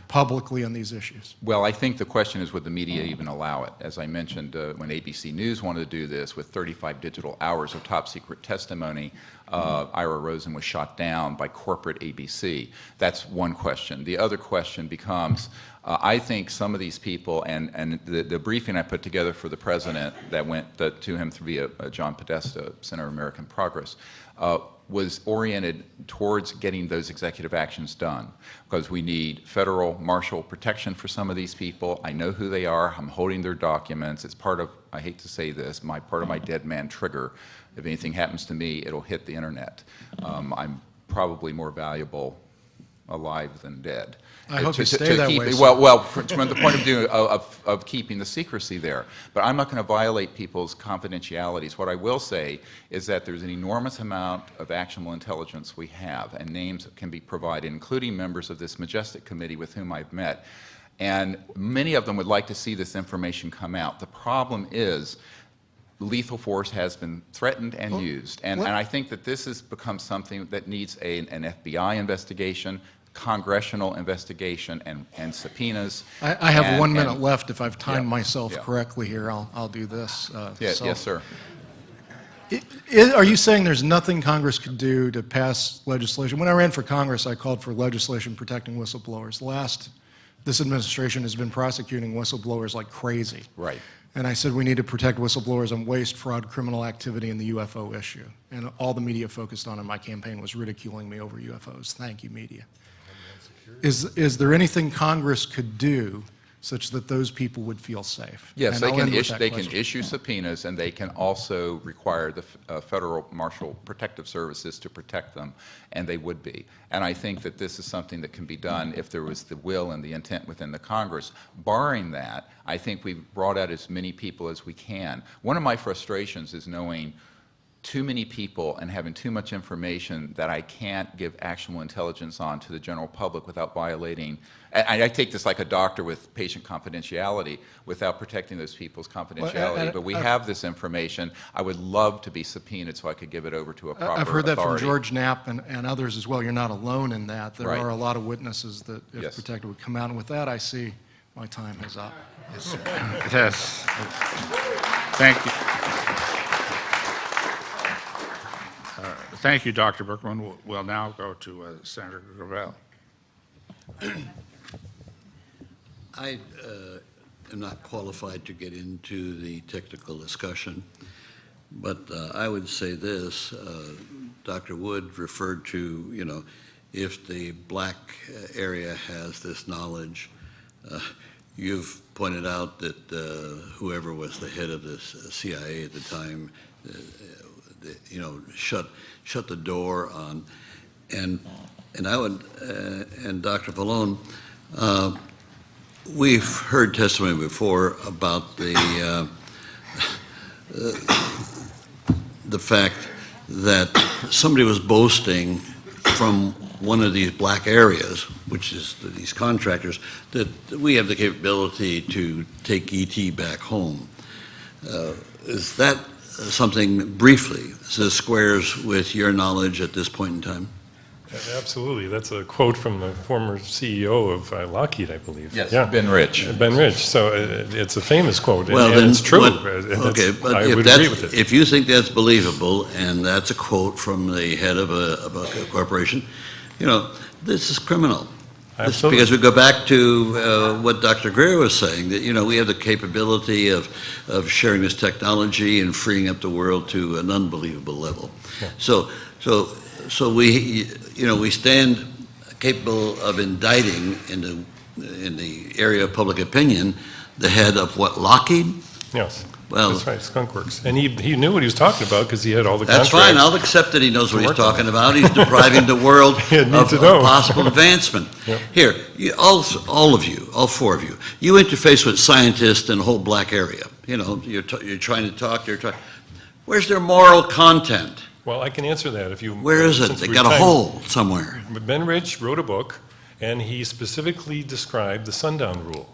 A: publicly on these issues?
G: Well, I think the question is, would the media even allow it? As I mentioned, when ABC News wanted to do this with 35 digital hours of top secret testimony, Ira Rosen was shot down by corporate ABC. That's one question. The other question becomes, I think some of these people, and the briefing I put together for the president that went to him via John Podesta, Center of American Progress, was oriented towards getting those executive actions done, because we need federal marshal protection for some of these people. I know who they are. I'm holding their documents. It's part of, I hate to say this, part of my dead man trigger. If anything happens to me, it'll hit the internet. I'm probably more valuable alive than dead.
A: I hope you stay that way.
G: Well, from the point of view of keeping the secrecy there. But I'm not going to violate people's confidentialities. What I will say is that there's an enormous amount of actionable intelligence we have, and names can be provided, including members of this majestic committee with whom I've met. And many of them would like to see this information come out. The problem is lethal force has been threatened and used. And I think that this has become something that needs an FBI investigation, congressional investigation, and subpoenas.
A: I have 1 minute left. If I've timed myself
G: yeah.
A: correctly here, I'll do this.
G: Yes, sir.
A: Are you saying there's nothing Congress could do to pass legislation? When I ran for Congress, I called for legislation protecting whistleblowers. This administration has been prosecuting whistleblowers like crazy.
G: Right.
A: And I said we need to protect whistleblowers on waste, fraud, criminal activity, and the UFO issue. And all the media focused on in my campaign was ridiculing me over UFOs. Thank you, media. Is there anything Congress could do such that those people would feel safe?
G: Yes,
A: And
G: they
A: I'll end with that
G: can
A: question.
G: issue subpoenas, and they can also require the Federal Marshal Protective Services to protect them, and they would be. And I think that this is something that can be done if there was the will and the intent within the Congress. Barring that, I think we've brought out as many people as we can. One of my frustrations is knowing too many people and having too much information that I can't give actionable intelligence on to the general public without violating. I take this like a doctor with patient confidentiality, without protecting those people's confidentiality. But we have this information. I would love to be subpoenaed so I could give it over to a proper
A: I've heard that from
G: authority.
A: George Knapp and others as well. You're not alone in that. There
G: Right.
A: are a lot of witnesses that, if
G: Yes.
A: protected, would come out. And with that, I see my time is up.
D: Yes. Thank you. Thank you, Dr. Berkman. We'll now go to Senator Gravel.
I: I am not qualified to get into the technical discussion, but I would say this. Dr. Wood referred to, if the black area has this knowledge. You've pointed out that whoever was the head of the CIA at the time, shut the door on, and I would, and Dr. Vallone, we've heard testimony before about the fact that somebody was boasting from one of these black areas, which is these contractors, that we have the capability to take ET back home. Is that something, briefly, this squares with your knowledge at this point in time?
H: Absolutely. That's a quote from the former CEO of Lockheed, I believe.
G: Yes,
H: Yeah.
G: Ben Rich.
H: Ben Rich. So it's a famous quote,
I: Well,
H: and
I: then
H: it's true.
I: okay, but
H: I
I: if
H: would
I: that's,
H: agree with it.
I: if you think that's believable, and that's a quote from the head of a corporation, you know, this is criminal.
H: Absolutely.
I: Because we go back to what Dr. Greer was saying, that, you know, we have the capability of sharing this technology and freeing up the world to an unbelievable level.
H: Yeah.
I: So we, you know, we stand capable of indicting in the area of public opinion the head of what, Lockheed?
H: Yes.
I: Well,
H: that's right, Skunk Works. And he knew what he was talking about because he had all the
I: that's
H: contracts.
I: fine. I'll accept that he knows what he's
H: work on
I: talking about. He's depriving the world of possible advancement.
H: Yep.
I: Here, all of you, all four of you, you interface with scientists in a whole black area. You know, you're trying to talk. Where's their moral content?
H: Well, I can answer that if you...
I: Where is it?
H: since
I: They
H: we're
I: got a
H: time-
I: hole somewhere.
H: Ben Rich wrote a book, and he specifically described the sundown rule.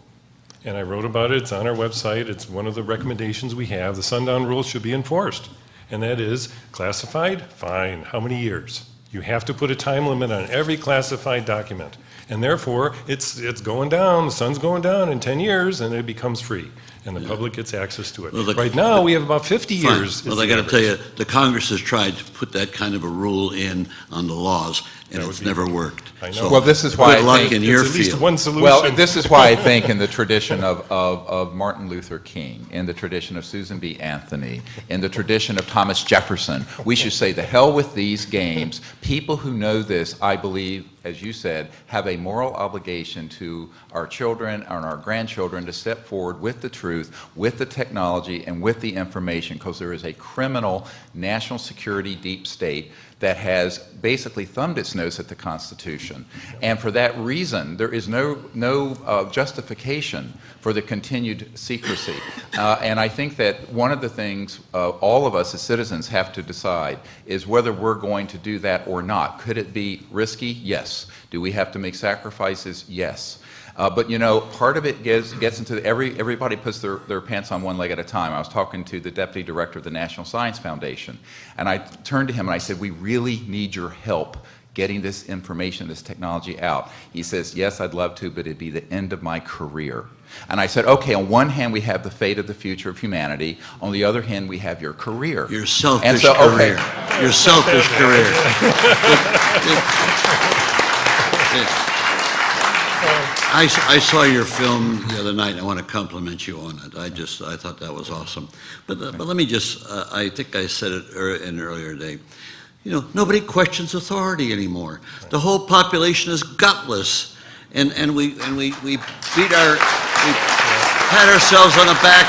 H: And I wrote about it. It's on our website. It's one of the recommendations we have. The sundown rule should be enforced. And that is, classified, fine. How many years? You have to put a time limit on every classified document. And therefore, it's going down. The sun's going down in 10 years, and it becomes free. And the public gets access to it.
I: Well,
H: right now, we have about 50
I: Fine.
H: years.
I: Well,
H: is
I: I
H: the
I: got to tell
H: average.
I: you, the Congress has tried to put that kind of a rule in on the laws, and it's never worked.
H: I know.
I: So
G: Well, this is why
I: good
G: I
I: luck
G: think
I: in
H: It's
I: your
H: at least
I: field.
H: one solution.
G: Well, this is why I think in the tradition of Martin Luther King, in the tradition of Susan B. Anthony, in the tradition of Thomas Jefferson, we should say, the hell with these games. People who know this, I believe, as you said, have a moral obligation to our children and our grandchildren to step forward with the truth, with the technology, and with the information, because there is a criminal national security deep state that has basically thumbed its nose at the Constitution. And for that reason, there is no justification for the continued secrecy. And I think that one of the things all of us as citizens have to decide is whether we're going to do that or not. Could it be risky? Yes. Do we have to make sacrifices? Yes. But you know, part of it gets into everybody puts their pants on one leg at a time. I was talking to the deputy director of the National Science Foundation, and I turned to him and I said, we really need your help getting this information, this technology out. He says, yes, I'd love to, but it'd be the end of my career. And I said, okay, on one hand, we have the fate of the future of humanity. On the other hand, we have your career.
I: Your selfish
G: And so,
I: career.
G: okay.
I: Your selfish career. I saw your film the other night. I want to compliment you on it. I thought that was awesome. But let me just, I think I said it in an earlier day. You know, nobody questions authority anymore. The whole population is gutless, and we pat ourselves on the back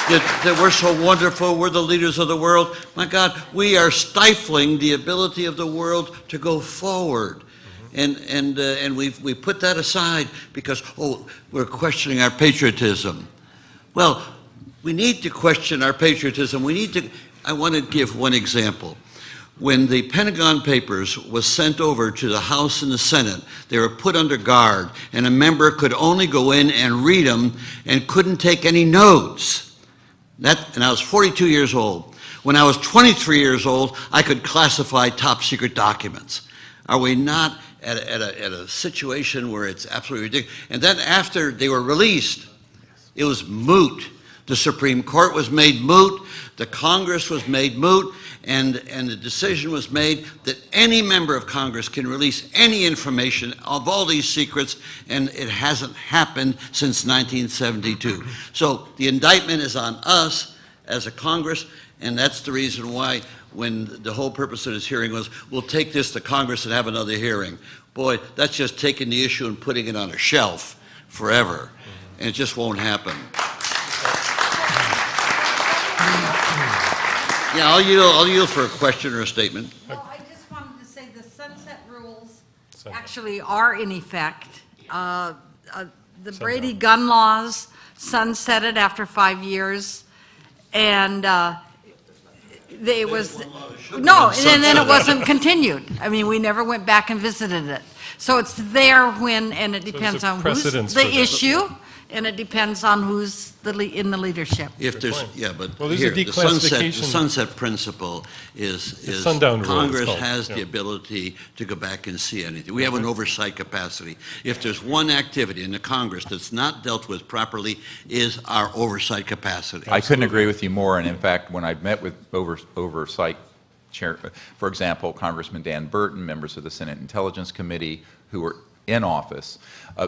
I: that we're so wonderful. We're the leaders of the world. My God, we are stifling the ability of the world to go forward. And we put that aside because, we're questioning our patriotism. Well, we need to question our patriotism. I want to give one example. When the Pentagon Papers was sent over to the House and the Senate, they were put under guard, and a member could only go in and read them and couldn't take any notes. And I was 42 years old. When I was 23 years old, I could classify top secret documents. Are we not at a situation where it's absolutely ridiculous? And then after they were released, it was moot. The Supreme Court was made moot, the Congress was made moot, and the decision was made that any member of Congress can release any information of all these secrets, and it hasn't happened since 1972. So the indictment is on us as a Congress, and that's the reason why when the whole purpose of this hearing was, we'll take this to Congress and have another hearing. Boy, that's just taking the issue and putting it on a shelf forever, and it just won't happen. Yeah, I'll yield for a question or a statement.
K: Well, I just wanted to say the sunset rules actually are in effect. The Brady gun laws sunsetted after 5 years, and it was, no, and then it wasn't continued. I mean, we never went back and visited it. So it's there when, and it depends on who's
H: precedence
K: the
H: for that.
K: issue. and it depends on who's in the leadership.
I: If there's,
H: point.
I: yeah, but
H: Well, there's
I: here,
H: a
I: the sunset
H: declassification-
I: principle is
H: sundown rule, it's
I: Congress
H: called,
I: has
H: yeah.
I: the ability to go back and see anything. We have an oversight capacity. If there's one activity in the Congress that's not dealt with properly, is our oversight capacity.
G: I couldn't agree with you more, and in fact, when I've met with oversight chair, for example, Congressman Dan Burton, members of the Senate Intelligence Committee who are in office,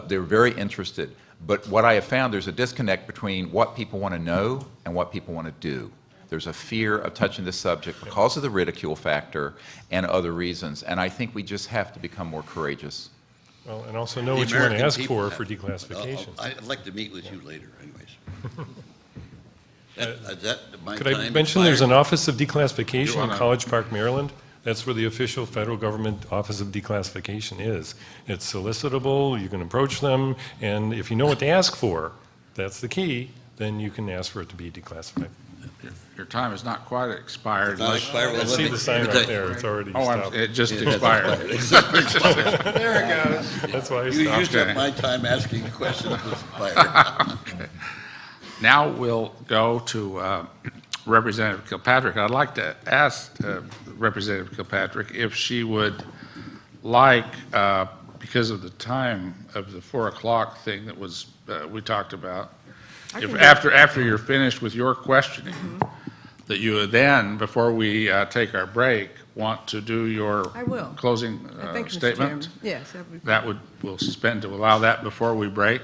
G: they're very interested. But what I have found, there's a disconnect between what people want to know and what people want to do. There's a fear of touching this subject because of the ridicule factor and other reasons, and I think we just have to become more courageous.
H: Well, and also know
I: The
H: what you want to
I: American
H: ask
I: people
H: for
I: have-
H: declassification.
I: I'd like to meet with you later, anyways. Is that my
H: Could I
I: time
H: mention there's an
I: expired?
H: Office of Declassification
D: You
H: in
D: wanna-
H: College Park, Maryland? That's where the official federal government Office of Declassification is. It's solicitable, you can approach them, and if you know what to ask for, that's the key, then you can ask for it to be declassified.
D: Your time has not quite expired.
I: Not expired, well,
H: I
I: let
H: see
I: me-
H: the sign
I: let me
H: right
I: tell-
H: there, it's already
D: Oh,
H: stopped.
D: it just
I: It has
D: expired.
I: expired.
C: There it goes.
H: That's why I
I: You
H: stopped.
I: used up my time asking the question. It was expired.
D: Okay. Now we'll go to Representative Kilpatrick. I'd like to ask Representative Kilpatrick if she would like, because of the time of the 4 o'clock thing that was we talked about, if after you're finished with your questioning, that you would then, before we take our break, want to do your
E: I will.
I: Uh,
D: closing
E: Thank you, Mr.
D: statement.
E: Chairman. Yes, that would-
D: That would, we'll suspend to allow that before we break.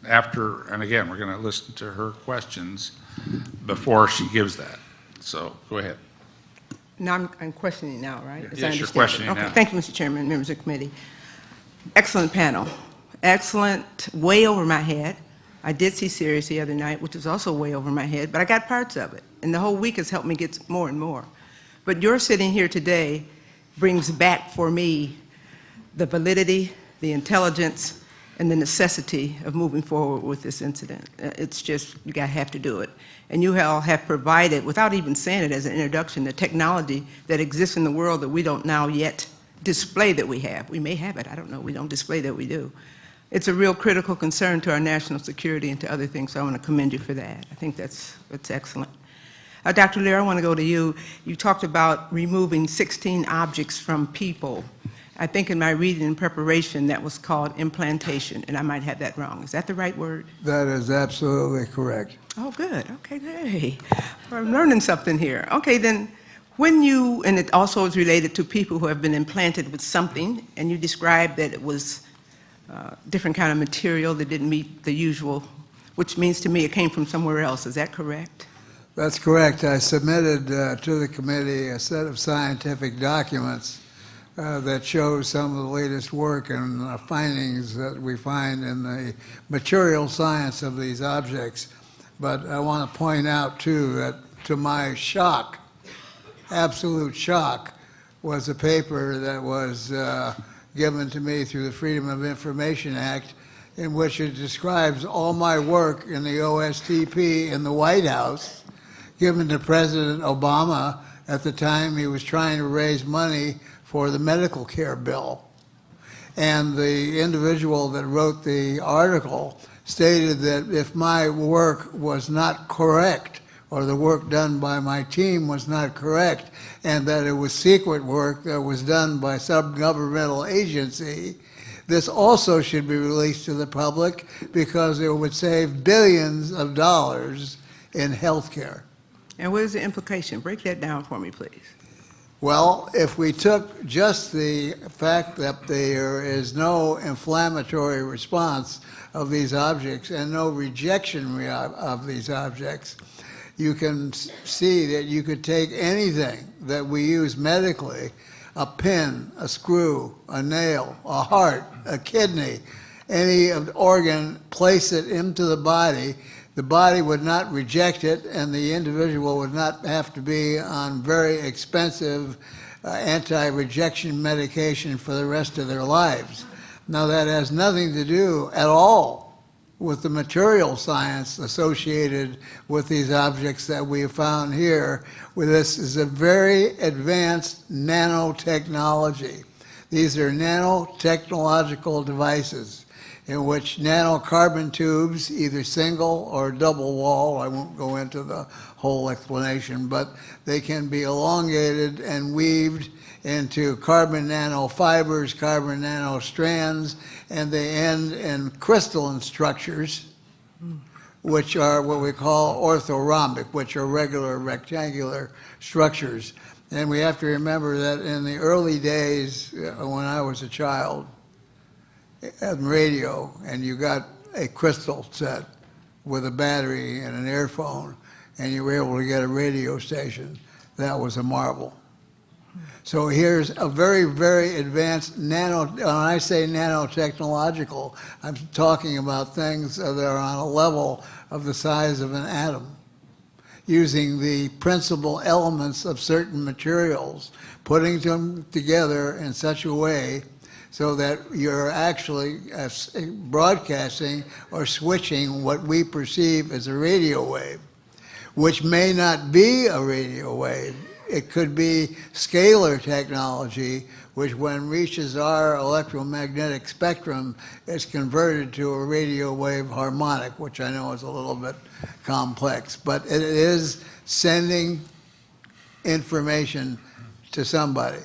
D: After, and again, we're going to listen to her questions before she gives that. So, go ahead.
M: Now I'm questioning now, right? As I
D: Yes, you're
M: understand it.
D: questioning
M: Okay,
D: now.
M: thank you, Mr. Chairman, members of the committee. Excellent panel. Excellent, way over my head. I did see Sirius the other night, which was also way over my head, but I got parts of it. And the whole week has helped me get more and more. But your sitting here today brings back for me the validity, the intelligence, and the necessity of moving forward with this incident. It's just, you have to do it. And you all have provided, without even saying it as an introduction, the technology that exists in the world that we don't now yet display that we have. We may have it, I don't know, we don't display that we do. It's a real critical concern to our national security and to other things, so I want to commend you for that. I think that's excellent. Dr. Lear, I want to go to you. You talked about removing 16 objects from people. I think in my reading and preparation that was called implantation, and I might have that wrong. Is that the right word?
C: That is absolutely correct.
M: Oh, good. Okay, hey, I'm learning something here. Okay, then when you, and it also is related to people who have been implanted with something, and you described that it was different kind of material that didn't meet the usual, which means to me it came from somewhere else. Is that correct?
C: That's correct. I submitted to the committee a set of scientific documents that shows some of the latest work and findings that we find in the material science of these objects. But I want to point out, too, that to my shock, absolute shock, was a paper that was given to me through the Freedom of Information Act, in which it describes all my work in the OSTP in the White House, given to President Obama at the time he was trying to raise money for the medical care bill. And the individual that wrote the article stated that if my work was not correct, or the work done by my team was not correct, and that it was secret work that was done by some governmental agency, this also should be released to the public because it would save billions of dollars in health care.
M: And what is the implication? Break that down for me, please.
C: Well, if we took just the fact that there is no inflammatory response of these objects and no rejection of these objects, you can see that you could take anything that we use medically, a pin, a screw, a nail, a heart, a kidney, any organ, place it into the body would not reject it, and the individual would not have to be on very expensive anti-rejection medication for the rest of their lives. Now, that has nothing to do at all with the material science associated with these objects that we have found here. This is a very advanced nanotechnology. These are nanotechnological devices in which nanocarbon tubes, either single or double wall, I won't go into the whole explanation, but they can be elongated and weaved into carbon nanofibers, carbon nanostrands, and they end in crystalline structures, which are what we call orthorhombic, which are regular rectangular structures. And we have to remember that in the early days, when I was a child, on radio, and you got a crystal set with a battery and an earphone, and you were able to get a radio station, that was a marvel. So here's a very, very advanced when I say nanotechnological, I'm talking about things that are on a level of the size of an atom, using the principal elements of certain materials, putting them together in such a way so that you're actually broadcasting or switching what we perceive as a radio wave, which may not be a radio wave. It could be scalar technology, which when reaches our electromagnetic spectrum is converted to a radio wave harmonic, which I know is a little bit complex, but it is sending information to somebody.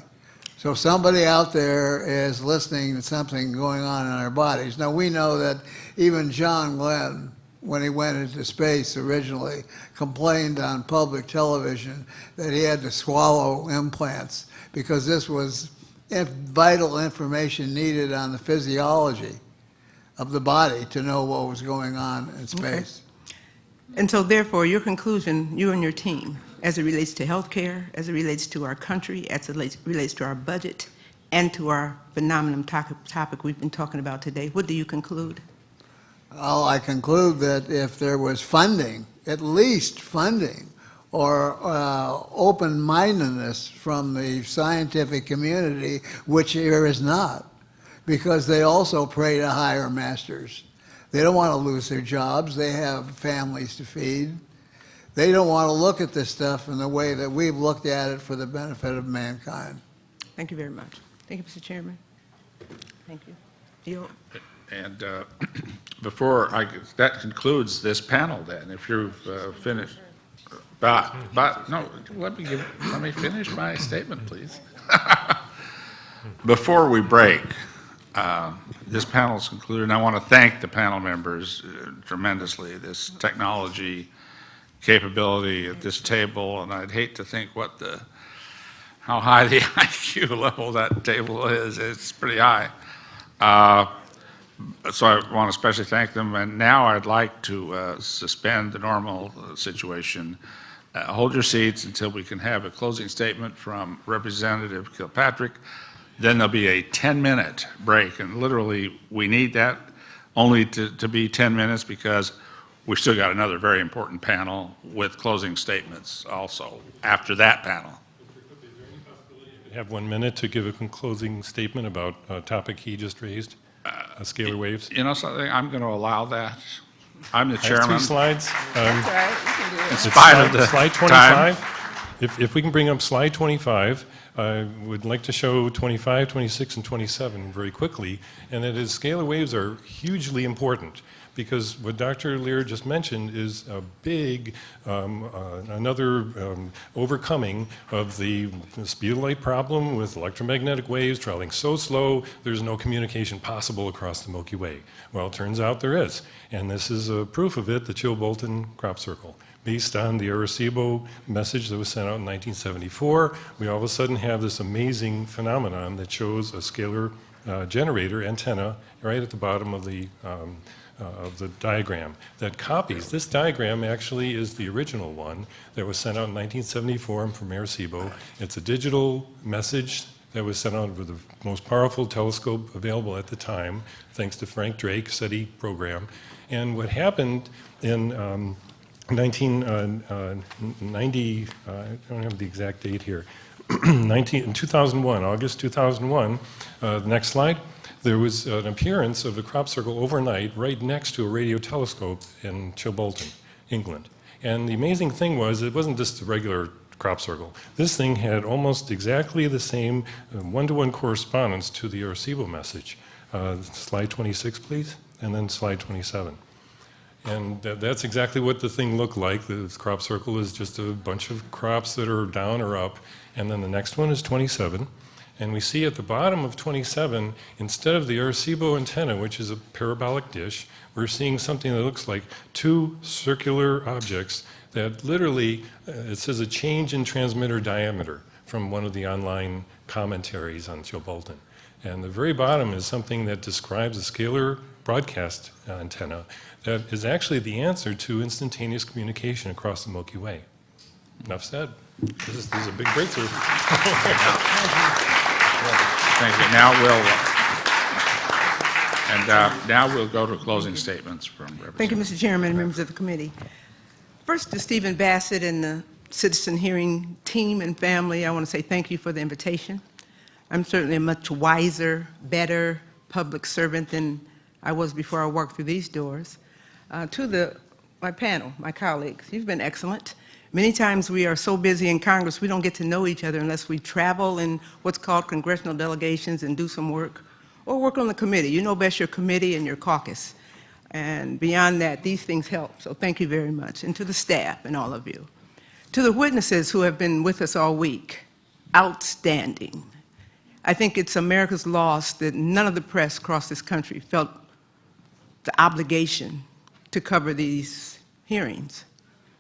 C: So somebody out there is listening to something going on in our bodies. Now we know that even John Glenn, when he went into space originally, complained on public television that he had to swallow implants because this was vital information needed on the physiology of the body to know what was going on in space.
M: Okay. And so therefore, your conclusion, you and your team, as it relates to healthcare, as it relates to our country, as it relates to our budget, and to our phenomenon topic we've been talking about today, what do you conclude?
C: Well, I conclude that if there was funding, at least funding, or open-mindedness from the scientific community, which there is not, because they also pray to higher masters. They don't want to lose their jobs. They have families to feed. They don't want to look at this stuff in the way that we've looked at it for the benefit of mankind.
M: Thank you very much. Thank you, Mr. Chairman. Thank you.
D: And before that concludes this panel then, if you've finished. But no, let me finish my statement, please. Before we break, this panel is concluded, and I want to thank the panel members tremendously. This technology capability at this table, and I'd hate to think how high the IQ level that table is. It's pretty high. So I want to especially thank them. And now I'd like to suspend the normal situation. Hold your seats until we can have a closing statement from Representative Kilpatrick. Then there'll be a 10-minute break. And literally, we need that only to be 10 minutes because we've still got another very important panel with closing statements also after that panel.
H: Is there any possibility you could have 1 minute to give a closing statement about a topic he just raised? Scalar waves.
D: You know something? I'm going to allow that. I'm the chairman.
H: I have 2 slides.
M: That's all right. You can do it.
D: In spite of the
H: slide 25. If we can bring up slide 25, I would like to show 25, 26, and 27 very quickly. And that is scalar waves are hugely important because what Dr. Lear just mentioned is a big, another overcoming of the speed of light problem with electromagnetic waves traveling so slow, there's no communication possible across the Milky Way. Well, it turns out there is. And this is a proof of it, the Chilbolton crop circle. Based on the Arecibo message that was sent out in 1974, we all of a sudden have this amazing phenomenon that shows a scalar generator antenna right at the bottom of the diagram that copies. This diagram actually is the original one that was sent out in 1974 from Arecibo. It's a digital message that was sent out with the most powerful telescope available at the time, thanks to Frank Drake SETI program. And what happened in 1990, I don't have the exact date here, in 2001, August 2001, next slide, there was an appearance of a crop circle overnight right next to a radio telescope in Chilbolton, England. And the amazing thing was it wasn't just a regular crop circle. This thing had almost exactly the same one-to-one correspondence to the Arecibo message. Slide 26, please, and then slide 27. And that's exactly what the thing looked like. The crop circle is just a bunch of crops that are down or up. And then the next one is 27. And we see at the bottom of 27, instead of the Arecibo antenna, which is a parabolic dish, we're seeing something that looks like two circular objects that literally, it says a change in transmitter diameter from one of the online commentaries on Joe Bolton. And the very bottom is something that describes a scalar broadcast antenna that is actually the answer to instantaneous communication across the Milky Way. Enough said. This is a big breakthrough.
D: Thank you. Now we'll go to closing statements from representatives.
M: Thank you, Mr. Chairman and members of the committee. First, to Stephen Bassett and the Citizen Hearing team and family, I want to say thank you for the invitation. I'm certainly a much wiser, better public servant than I was before I walked through these doors. To my panel, my colleagues, you've been excellent. Many times we are so busy in Congress, we don't get to know each other unless we travel in what's called congressional delegations and do some work, or work on the committee. You know best your committee and your caucus. And beyond that, these things help. So thank you very much. And to the staff and all of you. To the witnesses who have been with us all week, outstanding. I think it's America's loss that none of the press across this country felt the obligation to cover these hearings.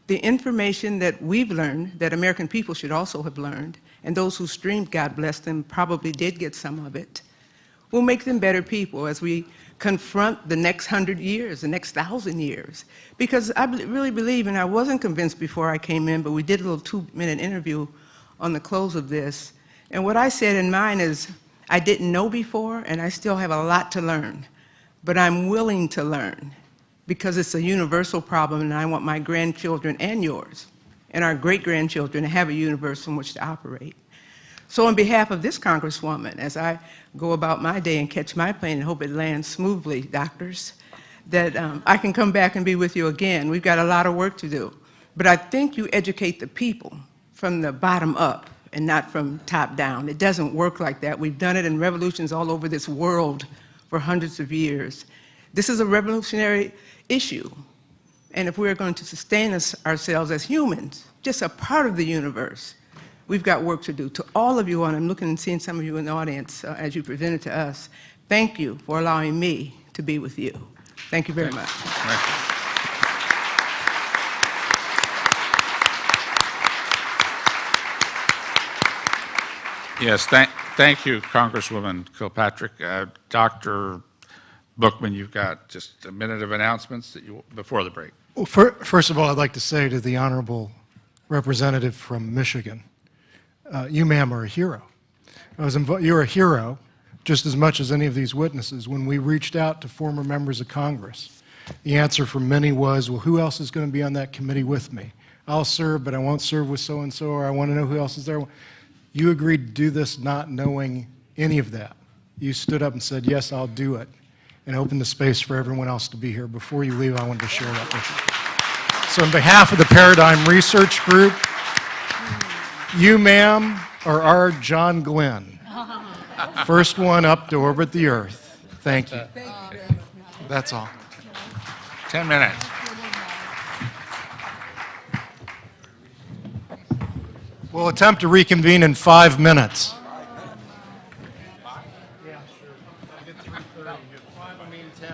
M: The information that we've learned, that American people should also have learned, and those who streamed, God bless them, probably did get some of it, will make them better people as we confront the next 100 years, the next 1,000 years. Because I really believe, and I wasn't convinced before I came in, but we did a little 2-minute interview on the close of this, and what I said in mine is, I didn't know before, and I still have a lot to learn, but I'm willing to learn, because it's a universal problem, and I want my grandchildren and yours and our great-grandchildren to have a universe from which to operate. So on behalf of this Congresswoman, as I go about my day and catch my plane and hope it lands smoothly, doctors, that I can come back and be with you again. We've got a lot of work to do. But I think you educate the people from the bottom up and not from top down. It doesn't work like that. We've done it in revolutions all over this world for hundreds of years. This is a revolutionary issue. And if we're going to sustain ourselves as humans, just a part of the universe, we've got work to do. To all of you, and I'm looking and seeing some of you in the audience as you presented to us, thank you for allowing me to be with you. Thank you very much.
D: Thank you. Yes, thank you, Congresswoman Kilpatrick. Dr. Bookman, you've got just a minute of announcements before the break.
A: Well, first of all, I'd like to say to the honorable representative from Michigan, you, ma'am, are a hero. You're a hero just as much as any of these witnesses. When we reached out to former members of Congress, the answer from many was, well, who else is going to be on that committee with me? I'll serve, but I won't serve with so-and-so, or I want to know who else is there. You agreed to do this not knowing any of that. You stood up and said, yes, I'll do it, and opened the space for everyone else to be here. Before you leave, I wanted to share that with you. So on behalf of the Paradigm Research Group, you, ma'am, are our John Glenn, first one up to orbit the Earth. Thank you. That's all.
D: 10 minutes.
A: We'll attempt to reconvene in 5 minutes. Yeah, sure. I get 3:30. 5, I mean 10.